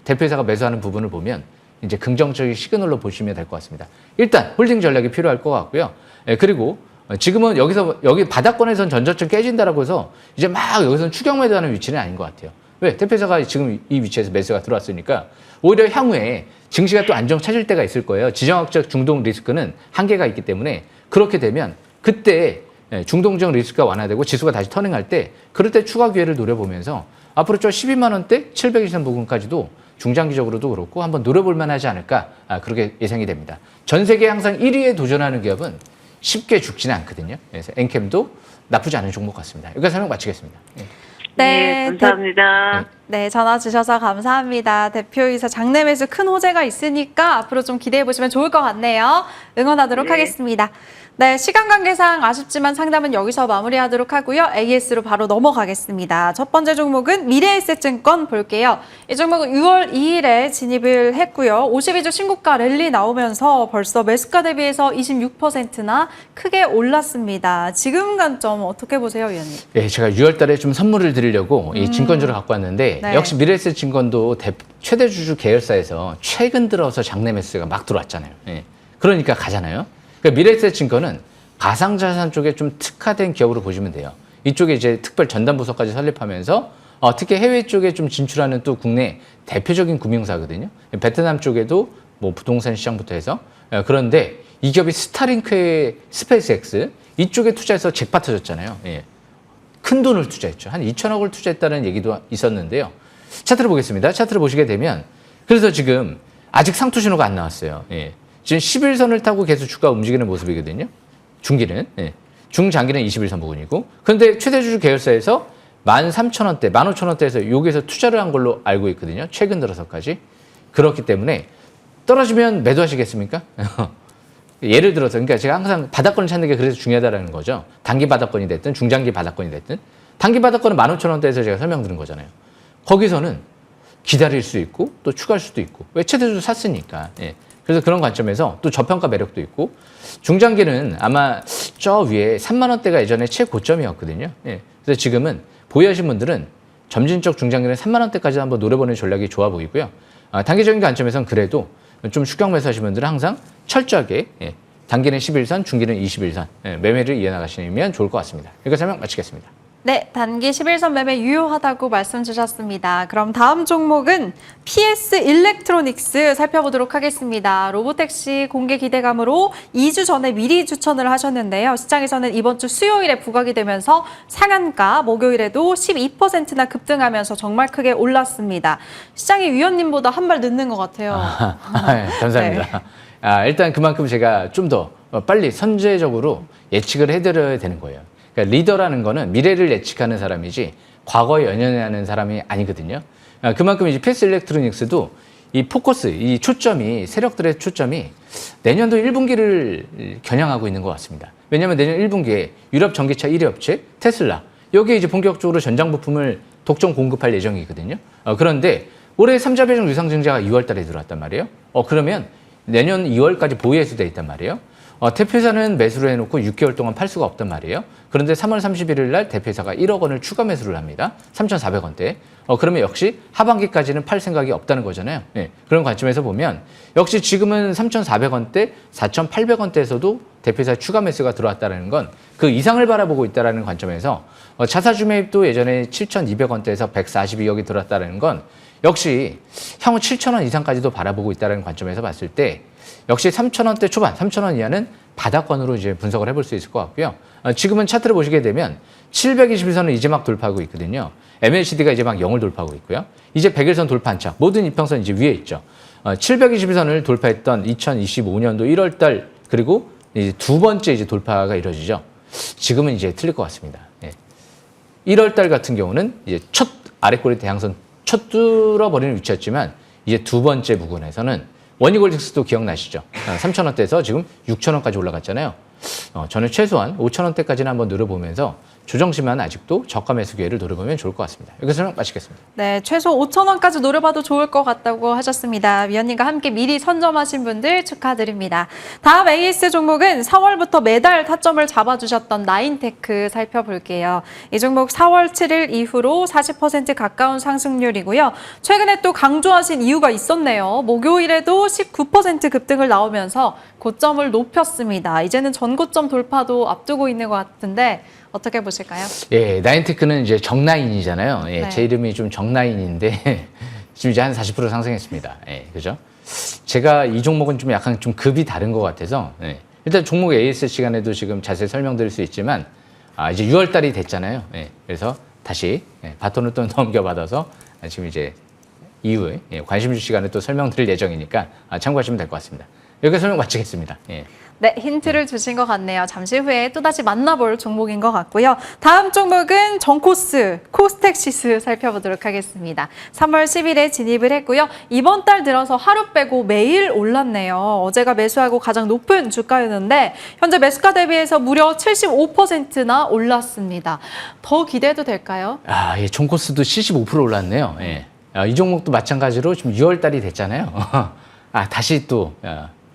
대표이사가 매수하는 부분을 보면 이제 긍정적인 시그널로 보시면 될 것 같습니다. 일단 홀딩 전략이 필요할 것 같고요. 그리고 지금은 여기 바닥권에선 전저점 깨진다라고 해서 이제 막 여기서는 추격 매도하는 위치는 아닌 것 같아요. 왜? 대표이사가 지금 이 위치에서 매수가 들어왔으니까 오히려 향후에 증시가 또 안정 찾을 때가 있을 거예요. 지정학적 중동 리스크는 한계가 있기 때문에 그렇게 되면 그때 중동적 리스크가 완화되고 지수가 다시 터닝할 때 그럴 때 추가 기회를 노려보면서 앞으로 저 12만 원대 720선 부근까지도 중장기적으로도 그렇고 한번 노려볼 만하지 않을까 그렇게 예상이 됩니다. 전 세계 항상 1위에 도전하는 기업은 쉽게 죽지는 않거든요. 그래서 엔캠도 나쁘지 않은 종목 같습니다. 여기까지 설명 마치겠습니다. 네, 감사합니다. 네, 전화 주셔서 감사합니다. 대표이사 장내 매수 큰 호재가 있으니까 앞으로 좀 기대해 보시면 좋을 것 같네요. 응원하도록 하겠습니다. 네, 시간 관계상 아쉽지만 상담은 여기서 마무리하도록 하고요. AS로 바로 넘어가겠습니다. 첫 번째 종목은 미래에셋증권 볼게요. 이 종목은 6월 2일에 진입을 했고요. 52주 신고가 랠리 나오면서 벌써 매수가 대비해서 26%나 크게 올랐습니다. 지금 관점 어떻게 보세요, 위원님? 네, 제가 6월 달에 좀 선물을 드리려고 이 증권주를 갖고 왔는데 네. 역시 미래에셋증권도 최대 주주 계열사에서 최근 들어서 장내 매수가 막 들어왔잖아요. 그러니까 가잖아요. 그러니까 미래에셋증권은 가상자산 쪽에 좀 특화된 기업으로 보시면 돼요. 이쪽에 이제 특별 전담 부서까지 설립하면서 특히 해외 쪽에 좀 진출하는 또 국내 대표적인 금융사거든요. 베트남 쪽에도 뭐 부동산 시장부터 해서 그런데 이 기업이 스타링크의 스페이스X 이쪽에 투자해서 잭팟 터졌잖아요. 큰 돈을 투자했죠. 한 2천억을 투자했다는 얘기도 있었는데요. 차트를 보겠습니다. 차트를 보시게 되면 그래서 지금 아직 상투 신호가 안 나왔어요. 지금 11선을 타고 계속 주가 움직이는 모습이거든요. 중기는. 중장기는 21선 부근이고. 그런데 최대주주 계열사에서 13,000원대, 15,000원대에서 여기에서 투자를 한 걸로 알고 있거든요. 최근 들어서까지. 그렇기 때문에 떨어지면 매도하시겠습니까? 예를 들어서 그러니까 제가 항상 바닥권을 찾는 게 그래서 중요하다는 거죠. 단기 바닥권이 됐든 중장기 바닥권이 됐든 단기 바닥권은 15,000원대에서 제가 설명드린 거잖아요. 거기서는 기다릴 수 있고 또 추가할 수도 있고 왜 최대주주 샀으니까. 그래서 그런 관점에서 또 저평가 매력도 있고 중장기는 아마 저 위에 3만 원대가 예전에 최고점이었거든요. 그래서 지금은 보유하신 분들은 점진적 중장기는 3만 원대까지 한번 노려보는 전략이 좋아 보이고요. 단기적인 관점에서는 그래도 좀 추격 매수하신 분들은 항상 철저하게 단기는 11선, 중기는 21선 매매를 이어나가시면 좋을 것 같습니다. 여기까지 설명 마치겠습니다. 네, 단기 11선 매매 유효하다고 말씀 주셨습니다. 그럼 다음 종목은 PS 일렉트로닉스 살펴보도록 하겠습니다. 로보택시 공개 기대감으로 2주 전에 미리 추천을 하셨는데요. 시장에서는 이번 주 수요일에 부각이 되면서 상한가, 목요일에도 12%나 급등하면서 정말 크게 올랐습니다. 시장이 위원님보다 한 발 늦는 것 같아요. 네, 감사합니다. 일단 그만큼 제가 좀 더 빨리 선제적으로 예측을 해드려야 되는 거예요. 그러니까 리더라는 거는 미래를 예측하는 사람이지 과거에 연연하는 사람이 아니거든요. 그만큼 이제 PS 일렉트로닉스도 이 포커스, 이 초점이 세력들의 초점이 내년도 1분기를 겨냥하고 있는 것 같습니다. 왜냐하면 내년 1분기에 유럽 전기차 1위 업체 테슬라 여기에 이제 본격적으로 전장 부품을 독점 공급할 예정이거든요. 그런데 올해 3자 배정 유상증자가 2월 달에 들어왔단 말이에요. 그러면 내년 2월까지 보유해서 돼 있단 말이에요. 대표이사는 매수를 해놓고 6개월 동안 팔 수가 없단 말이에요. 그런데 3월 31일 날 대표이사가 1억 원을 추가 매수를 합니다. 3,400원대. 그러면 역시 하반기까지는 팔 생각이 없다는 거잖아요. 네, 그런 관점에서 보면 역시 지금은 3,400원대, 4,800원대에서도 대표이사 추가 매수가 들어왔다는 건 그 이상을 바라보고 있다는 관점에서 자사주 매입도 예전에 7,200원대에서 142억이 들어왔다는 건 역시 향후 7,000원 이상까지도 바라보고 있다는 관점에서 봤을 때 역시 3,000원대 초반, 3,000원 이하는 바닥권으로 이제 분석을 해볼 수 있을 것 같고요. 지금은 차트를 보시게 되면 720일선을 이제 막 돌파하고 있거든요. MACD가 이제 막 0을 돌파하고 있고요. 이제 100일선 돌파한 차, 모든 이평선 이제 위에 있죠. 721선을 돌파했던 2025년도 1월달 그리고 이제 두 번째 이제 돌파가 이루어지죠. 지금은 이제 틀릴 것 같습니다. 1월달 같은 경우는 이제 첫 아래꼬리 대항선 첫 뚫어버리는 위치였지만 이제 두 번째 부근에서는 원익올릭스도 기억나시죠? 3,000원대에서 지금 6,000원까지 올라갔잖아요. 저는 최소한 5,000원대까지는 한번 누려보면서 조정시만 아직도 저가 매수 기회를 노려보면 좋을 것 같습니다. 여기서 마치겠습니다. 네, 최소 5,000원까지 노려봐도 좋을 것 같다고 하셨습니다. 위원님과 함께 미리 선점하신 분들 축하드립니다. 다음 AS 종목은 4월부터 매달 타점을 잡아주셨던 나인테크 살펴볼게요. 이 종목 4월 7일 이후로 40% 가까운 상승률이고요. 최근에 또 강조하신 이유가 있었네요. 목요일에도 19% 급등을 나오면서 고점을 높였습니다. 이제는 전고점 돌파도 앞두고 있는 것 같은데 어떻게 보실까요? 예, 나인테크는 이제 정나인이잖아요. 예, 네. 제 이름이 좀 정나인인데 지금 이제 한 40% 상승했습니다. 예, 그죠? 제가 이 종목은 좀 약간 좀 급이 다른 것 같아서 일단 종목 AS 시간에도 지금 자세히 설명드릴 수 있지만 이제 6월 달이 됐잖아요. 그래서 다시 바톤을 또 넘겨받아서 지금 이제 이후에 관심주 시간에 또 설명드릴 예정이니까 참고하시면 될 것 같습니다. 여기서 설명 마치겠습니다. 네, 힌트를 주신 것 같네요. 잠시 후에 또다시 만나볼 종목인 것 같고요. 다음 종목은 정코스, 코스텍시스 살펴보도록 하겠습니다. 3월 10일에 진입을 했고요. 이번 달 들어서 하루 빼고 매일 올랐네요. 어제가 매수하고 가장 높은 주가였는데 현재 매수가 대비해서 무려 75%나 올랐습니다. 더 기대해도 될까요? 예, 정코스도 75% 올랐네요. 이 종목도 마찬가지로 지금 6월 달이 됐잖아요. 다시 또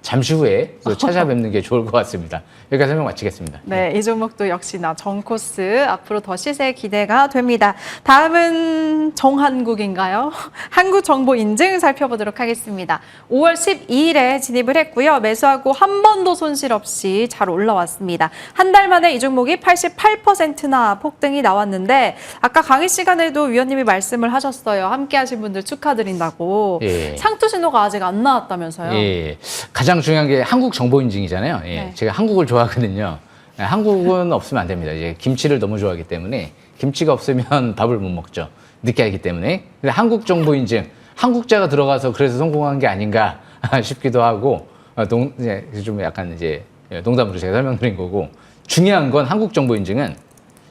잠시 후에 또 찾아뵙는 게 좋을 것 같습니다. 여기까지 설명 마치겠습니다. 네, 이 종목도 역시나 정코스 앞으로 더 시세 기대가 됩니다. 다음은 정한국인가요? 한국정보 인증 살펴보도록 하겠습니다. 5월 12일에 진입을 했고요. 매수하고 한 번도 손실 없이 잘 올라왔습니다. 한 달 만에 이 종목이 88%나 폭등이 나왔는데 아까 강의 시간에도 위원님이 말씀을 하셨어요. 함께 하신 분들 축하드린다고. 예. 상투 신호가 아직 안 나왔다면서요? 예, 가장 중요한 게 한국 정보 인증이잖아요. 네. 제가 한국을 좋아하거든요. 한국은 없으면 안 됩니다. 이제 김치를 너무 좋아하기 때문에 김치가 없으면 밥을 못 먹죠. 느끼하기 때문에. 근데 한국 정보 인증, 한국자가 들어가서 그래서 성공한 게 아닌가 싶기도 하고 좀 약간 이제 농담으로 제가 설명드린 거고 중요한 건 한국 정보 인증은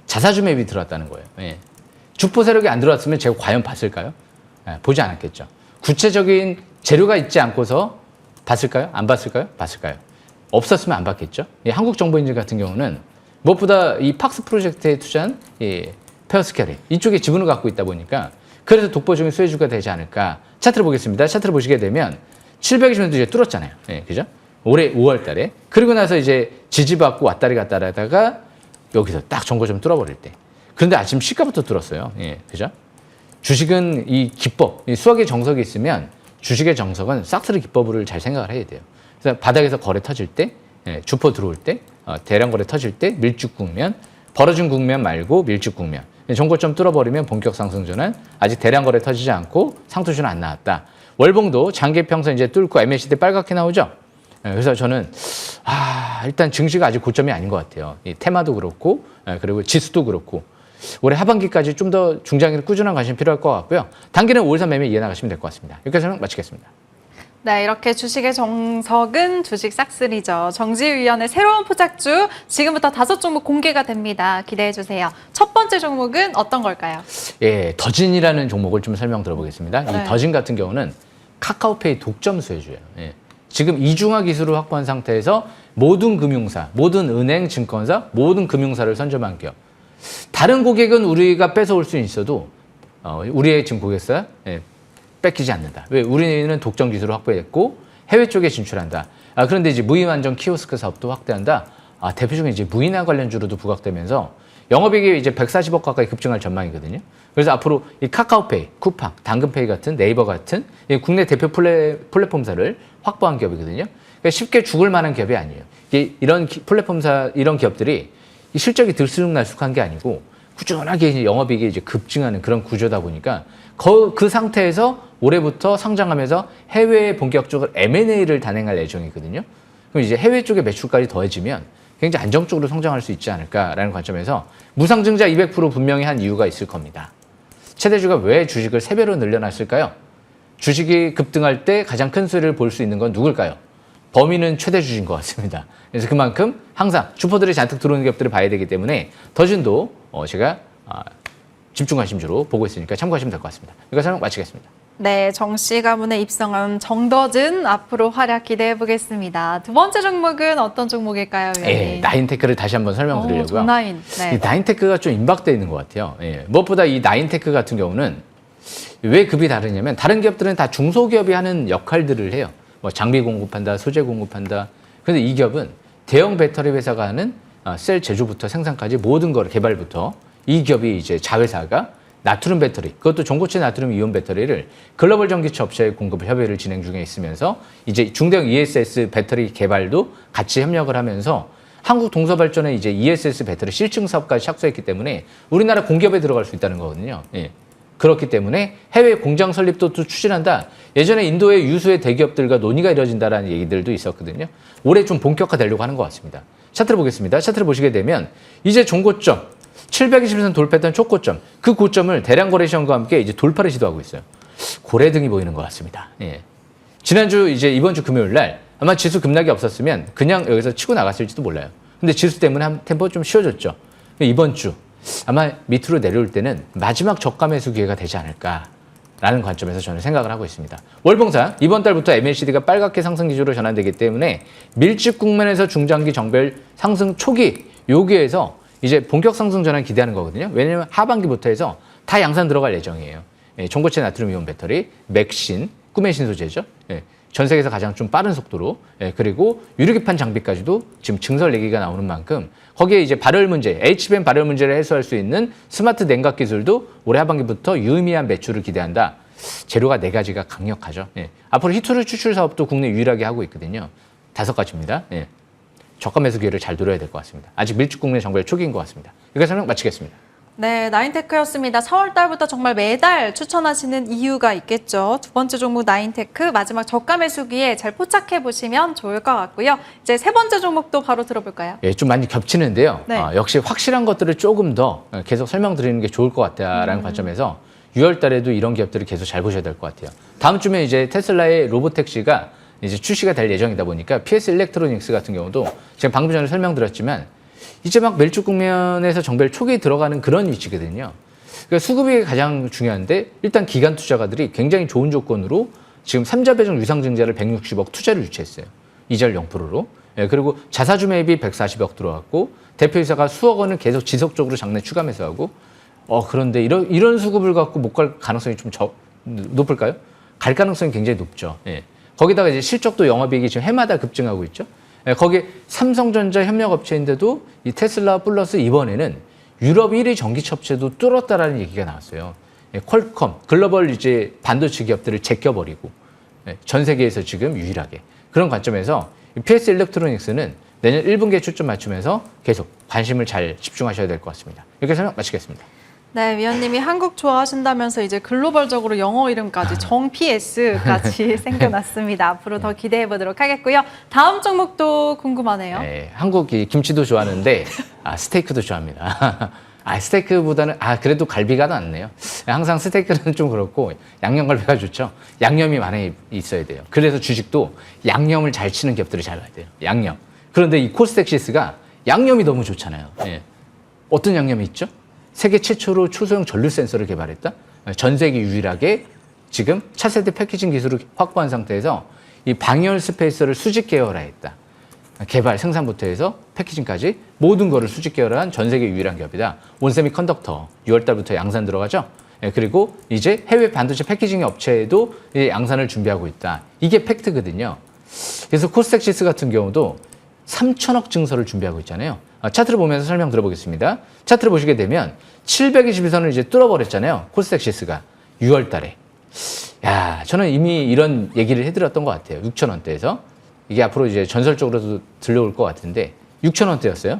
자사주 매입이 들어왔다는 거예요. 주포 세력이 안 들어왔으면 제가 과연 봤을까요? 보지 않았겠죠. 구체적인 재료가 있지 않고서 봤을까요? 안 봤을까요? 봤을까요? 없었으면 안 봤겠죠. 한국정보인증 같은 경우는 무엇보다 이 팍스 프로젝트에 투자한 페어스케리 이쪽에 지분을 갖고 있다 보니까 그래서 독보적인 수혜주가 되지 않을까. 차트를 보겠습니다. 차트를 보시게 되면 720원도 이제 뚫었잖아요. 그죠? 올해 5월 달에. 그리고 나서 이제 지지받고 왔다리 갔다리 하다가 여기서 딱 정고점 뚫어버릴 때. 그런데 아침 시가부터 뚫었어요. 그죠? 주식은 이 기법, 이 수학의 정석이 있으면 주식의 정석은 싹트르 기법을 잘 생각을 해야 돼요. 그래서 바닥에서 거래 터질 때 주포 들어올 때, 대량 거래 터질 때 밀집 국면, 벌어진 국면 말고 밀집 국면. 종고점 뚫어버리면 본격 상승 전환, 아직 대량 거래 터지지 않고 상투주는 안 나왔다. 월봉도 장기 평선 이제 뚫고 MACD 빨갛게 나오죠. 그래서 저는 일단 증시가 아직 고점이 아닌 것 같아요. 이 테마도 그렇고 그리고 지수도 그렇고 올해 하반기까지 좀 더 중장기로 꾸준한 관심이 필요할 것 같고요. 단기는 513 매매 이해나가시면 될 것 같습니다. 여기까지는 마치겠습니다. 네, 이렇게 주식의 정석은 주식 싹쓸이죠. 정지위원회 새로운 포착주 지금부터 5종목 공개가 됩니다. 기대해 주세요. 첫 번째 종목은 어떤 걸까요? 예, 더진이라는 종목을 좀 설명 들어보겠습니다. 네. 이 더진 같은 경우는 카카오페이 독점 수혜주예요. 예. 지금 이중화 기술을 확보한 상태에서 모든 금융사, 모든 은행, 증권사, 모든 금융사를 선점한 기업. 다른 고객은 우리가 뺏어올 수 있어도 우리의 지금 고객사 뺏기지 않는다. 왜? 우리는 독점 기술을 확보했고 해외 쪽에 진출한다. 그런데 이제 무인 완전 키오스크 사업도 확대한다. 대표적인 이제 무인화 관련주로도 부각되면서 영업이익이 이제 140억 가까이 급증할 전망이거든요. 그래서 앞으로 이 카카오페이, 쿠팡, 당근페이 같은 네이버 같은 국내 대표 플랫폼사를 확보한 기업이거든요. 그러니까 쉽게 죽을 만한 기업이 아니에요. 이런 플랫폼사, 이런 기업들이 실적이 들쑥날쑥한 게 아니고 꾸준하게 이제 영업이익이 이제 급증하는 그런 구조다 보니까 그 상태에서 올해부터 상장하면서 해외에 본격적으로 M&A를 단행할 예정이거든요. 그럼 이제 해외 쪽의 매출까지 더해지면 굉장히 안정적으로 성장할 수 있지 않을까라는 관점에서 무상증자 200% 분명히 한 이유가 있을 겁니다. 최대주가 왜 주식을 3배로 늘려놨을까요? 주식이 급등할 때 가장 큰 수혜를 볼 수 있는 건 누굴까요? 범인은 최대주주인 것 같습니다. 그래서 그만큼 항상 주포들이 잔뜩 들어오는 기업들을 봐야 되기 때문에 더진도 제가 집중 관심주로 보고 있으니까 참고하시면 될 것 같습니다. 여기서 마치겠습니다. 네, 정씨 가문에 입성한 정더진 앞으로 활약 기대해 보겠습니다. 두 번째 종목은 어떤 종목일까요, 위원님? 나인테크를 다시 한번 설명드리려고요. 정나인. 네. 이 나인테크가 좀 임박되어 있는 것 같아요. 무엇보다 이 나인테크 같은 경우는 왜 급이 다르냐면 다른 기업들은 다 중소기업이 하는 역할들을 해요. 뭐 장비 공급한다, 소재 공급한다. 그런데 이 기업은 대형 배터리 회사가 하는 셀 제조부터 생산까지 모든 걸 개발부터 이 기업이 이제 자회사가 나트륨 배터리, 그것도 전고체 나트륨 이온 배터리를 글로벌 전기차 업체에 공급 협의를 진행 중에 있으면서 이제 중대형 ESS 배터리 개발도 같이 협력을 하면서 한국 동서발전에 이제 ESS 배터리 실증 사업까지 착수했기 때문에 우리나라 공기업에 들어갈 수 있다는 거거든요. 그렇기 때문에 해외 공장 설립도 또 추진한다. 예전에 인도의 유수의 대기업들과 논의가 이뤄진다라는 얘기들도 있었거든요. 올해 좀 본격화되려고 하는 것 같습니다. 차트를 보겠습니다. 차트를 보시게 되면 이제 종고점 720선 돌파했던 초고점, 그 고점을 대량 거래 시험과 함께 이제 돌파를 시도하고 있어요. 고래등이 보이는 것 같습니다. 지난주 이제 이번 주 금요일 날 아마 지수 급락이 없었으면 그냥 여기서 치고 나갔을지도 몰라요. 근데 지수 때문에 한 템포 좀 쉬워졌죠. 이번 주 아마 밑으로 내려올 때는 마지막 저가 매수 기회가 되지 않을까라는 관점에서 저는 생각을 하고 있습니다. 월봉상 이번 달부터 MACD가 빨갛게 상승 기조로 전환되기 때문에 밀집 국면에서 중장기 정별 상승 초기 여기에서 이제 본격 상승 전환 기대하는 거거든요. 왜냐하면 하반기부터 해서 다 양산 들어갈 예정이에요. 전고체 나트륨 이온 배터리, 맥신, 꿈의 신소재죠. 전 세계에서 가장 좀 빠른 속도로, 그리고 유리기판 장비까지도 지금 증설 얘기가 나오는 만큼 거기에 이제 발열 문제, HBM 발열 문제를 해소할 수 있는 스마트 냉각 기술도 올해 하반기부터 유의미한 매출을 기대한다. 재료가 4가지가 강력하죠. 앞으로 히토류 추출 사업도 국내 유일하게 하고 있거든요. 5가지입니다. 저가 매수 기회를 잘 노려야 될 것 같습니다. 아직 밀집 국내 정발 초기인 것 같습니다. 여기서 설명 마치겠습니다. 네, 나인테크였습니다. 4월 달부터 정말 매달 추천하시는 이유가 있겠죠. 두 번째 종목 나인테크 마지막 저가 매수기에 잘 포착해 보시면 좋을 것 같고요. 이제 세 번째 종목도 바로 들어볼까요? 좀 많이 겹치는데요. 네. 역시 확실한 것들을 조금 더 계속 설명드리는 게 좋을 것 같다라는 관점에서 6월 달에도 이런 기업들을 계속 잘 보셔야 될 것 같아요. 다음 주면 이제 테슬라의 로보택시가 이제 출시가 될 예정이다 보니까 PS 일렉트로닉스 같은 경우도 제가 방금 전에 설명드렸지만 이제 막 밀집 국면에서 정별 초기에 들어가는 그런 위치거든요. 그러니까 수급이 가장 중요한데 일단 기관 투자가들이 굉장히 좋은 조건으로 지금 3자 배정 유상증자를 160억 투자를 유치했어요. 이자율 0%로. 그리고 자사주 매입이 140억 들어왔고 대표이사가 수억 원을 계속 지속적으로 장내 추가 매수하고 그런데 이런 수급을 갖고 못 갈 가능성이 좀 높을까요? 갈 가능성이 굉장히 높죠. 거기다가 이제 실적도 영업이익이 지금 해마다 급증하고 있죠. 거기 삼성전자 협력업체인데도 이 테슬라 플러스 이번에는 유럽 1위 전기차 업체도 뚫었다라는 얘기가 나왔어요. 퀄컴, 글로벌 이제 반도체 기업들을 제껴버리고 전 세계에서 지금 유일하게 그런 관점에서 PS 일렉트로닉스는 내년 1분기에 초점 맞추면서 계속 관심을 잘 집중하셔야 될 것 같습니다. 이렇게 설명 마치겠습니다. 네, 위원님이 한국 좋아하신다면서 이제 글로벌적으로 영어 이름까지 정 PS까지 생겨났습니다. 앞으로 더 기대해 보도록 하겠고요. 다음 종목도 궁금하네요. 네, 한국이 김치도 좋아하는데 스테이크도 좋아합니다. 스테이크보다는 그래도 갈비가 낫네요. 항상 스테이크는 좀 그렇고 양념갈비가 좋죠. 양념이 많이 있어야 돼요. 그래서 주식도 양념을 잘 치는 기업들이 잘 나야 돼요. 양념. 그런데 이 코스닥시스가 양념이 너무 좋잖아요. 예. 어떤 양념이 있죠? 세계 최초로 초소형 전류 센서를 개발했다. 전 세계 유일하게 지금 차세대 패키징 기술을 확보한 상태에서 이 방열 스페이스를 수직 계열화했다. 개발, 생산부터 해서 패키징까지 모든 거를 수직 계열화한 전 세계 유일한 기업이다. 온세미컨덕터 6월 달부터 양산 들어가죠. 그리고 이제 해외 반도체 패키징 업체에도 양산을 준비하고 있다. 이게 팩트거든요. 그래서 코스닥시스 같은 경우도 3천억 증서를 준비하고 있잖아요. 차트를 보면서 설명 들어보겠습니다. 차트를 보시게 되면 722선을 이제 뚫어버렸잖아요. 코스닥시스가 6월 달에. 저는 이미 이런 얘기를 해드렸던 것 같아요. 6,000원대에서. 이게 앞으로 이제 전설적으로도 들려올 것 같은데 6,000원대였어요.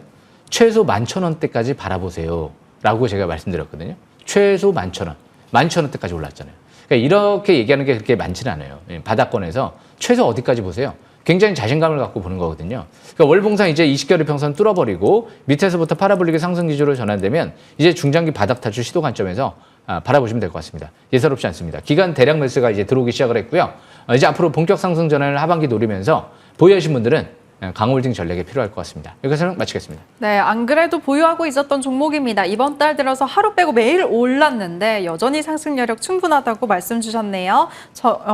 최소 11,000원대까지 바라보세요. 라고 제가 말씀드렸거든요. 최소 11,000원. 11,000원대까지 올랐잖아요. 그러니까 이렇게 얘기하는 게 그렇게 많지는 않아요. 바닥권에서 최소 어디까지 보세요? 굉장히 자신감을 갖고 보는 거거든요. 그러니까 월봉상 이제 20개월 평선 뚫어버리고 밑에서부터 파라볼릭의 상승 기조로 전환되면 이제 중장기 바닥 탈출 시도 관점에서 바라보시면 될 것 같습니다. 예사롭지 않습니다. 기간 대량 매수가 이제 들어오기 시작을 했고요. 이제 앞으로 본격 상승 전환을 하반기 노리면서 보유하신 분들은 강홀딩 전략이 필요할 것 같습니다. 여기서 마치겠습니다. 네, 안 그래도 보유하고 있었던 종목입니다. 이번 달 들어서 하루 빼고 매일 올랐는데 여전히 상승 여력 충분하다고 말씀 주셨네요.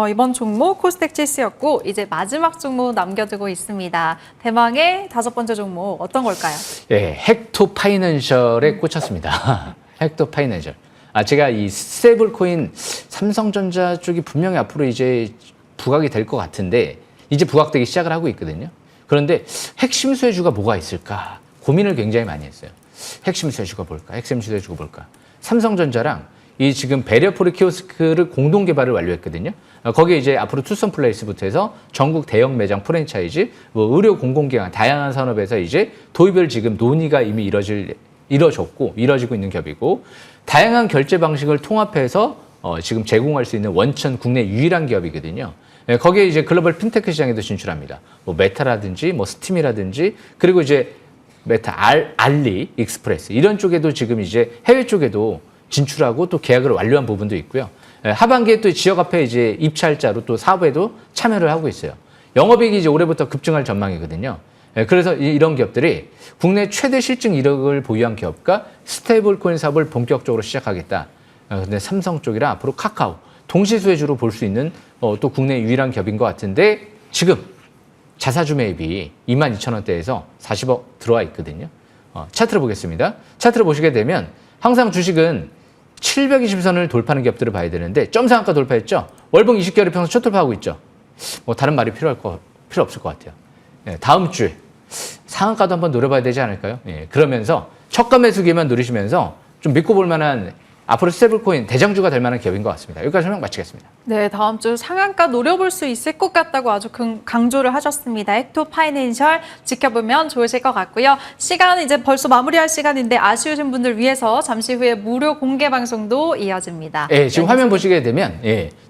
이번 종목 코스닥지수였고 이제 마지막 종목 남겨두고 있습니다. 대망의 5번째 종목 어떤 걸까요? 예, 헥토 파이낸셜에 꽂혔습니다. 헥토 파이낸셜. 제가 이 스테이블코인 삼성전자 쪽이 분명히 앞으로 이제 부각이 될 것 같은데 이제 부각되기 시작을 하고 있거든요. 그런데 핵심 수혜주가 뭐가 있을까 고민을 굉장히 많이 했어요. 핵심 수혜주가 뭘까? 핵심 수혜주가 뭘까? 삼성전자랑 이 지금 베리어포리 키오스크를 공동 개발을 완료했거든요. 거기에 이제 앞으로 투썸 플레이스부터 해서 전국 대형 매장 프랜차이즈, 의료 공공기관 다양한 산업에서 이제 도입을 지금 논의가 이미 이뤄지고 있는 기업이고 다양한 결제 방식을 통합해서 지금 제공할 수 있는 원천 국내 유일한 기업이거든요. 거기에 이제 글로벌 핀테크 시장에도 진출합니다. 메타라든지 스팀이라든지 그리고 이제 알리 익스프레스 이런 쪽에도 지금 이제 해외 쪽에도 진출하고 또 계약을 완료한 부분도 있고요. 하반기에 또 지역화폐 이제 입찰자로 또 사업에도 참여를 하고 있어요. 영업이익이 이제 올해부터 급증할 전망이거든요. 그래서 이런 기업들이 국내 최대 실증 1억을 보유한 기업과 스테이블 코인 사업을 본격적으로 시작하겠다. 근데 삼성 쪽이랑 앞으로 카카오 동시 수혜주로 볼 수 있는 또 국내 유일한 기업인 것 같은데 지금 자사주 매입이 22,000원대에서 40억 들어와 있거든요. 차트를 보겠습니다. 차트를 보시게 되면 항상 주식은 720선을 돌파하는 기업들을 봐야 되는데 점상한가 돌파했죠. 월봉 20개월의 평선 첫 돌파하고 있죠. 다른 말이 필요 없을 것 같아요. 다음 주에 상한가도 한번 노려봐야 되지 않을까요? 그러면서 첫가 매수기만 누리시면서 좀 믿고 볼 만한 앞으로 스테이블코인 대장주가 될 만한 기업인 것 같습니다. 여기까지 설명 마치겠습니다. 네, 다음 주 상한가 노려볼 수 있을 것 같다고 아주 강조를 하셨습니다. 헥토 파이낸셜 지켜보면 좋으실 것 같고요. 시간은 이제 벌써 마무리할 시간인데 아쉬우신 분들 위해서 잠시 후에 무료 공개 방송도 이어집니다. 지금 화면 보시게 되면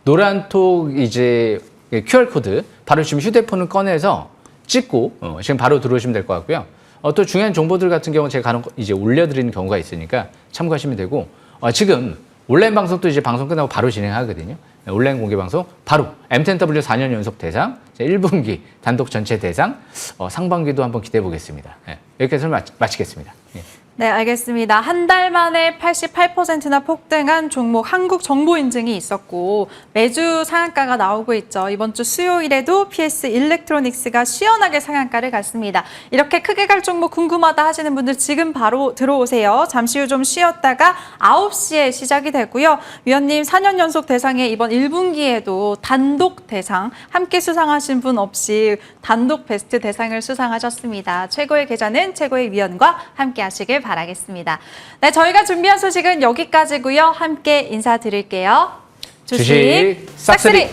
노란톡 이제 QR코드 바로 지금 휴대폰을 꺼내서 찍고 지금 바로 들어오시면 될 것 같고요. 또 중요한 정보들 같은 경우는 제가 간혹 이제 올려드리는 경우가 있으니까 참고하시면 되고 지금 온라인 방송도 이제 방송 끝나고 바로 진행하거든요. 온라인 공개 방송 바로 M10W 4년 연속 대상, 1분기 단독 전체 대상, 상반기도 한번 기대해 보겠습니다. 여기까지 마치겠습니다. 네, 알겠습니다. 한 달 만에 88%나 폭등한 종목 한국정보인증이 있었고 매주 상한가가 나오고 있죠. 이번 주 수요일에도 PS 일렉트로닉스가 시원하게 상한가를 갔습니다. 이렇게 크게 갈 종목 궁금하다 하시는 분들 지금 바로 들어오세요. 잠시 후 좀 쉬었다가 9시에 시작이 되고요. 위원님 4년 연속 대상에 이번 1분기에도 단독 대상 함께 수상하신 분 없이 단독 베스트 대상을 수상하셨습니다. 최고의 계좌는 최고의 위원과 함께 하시길 바라겠습니다. 네, 저희가 준비한 소식은 여기까지고요. 함께 인사드릴게요. 주식 싹쓸이!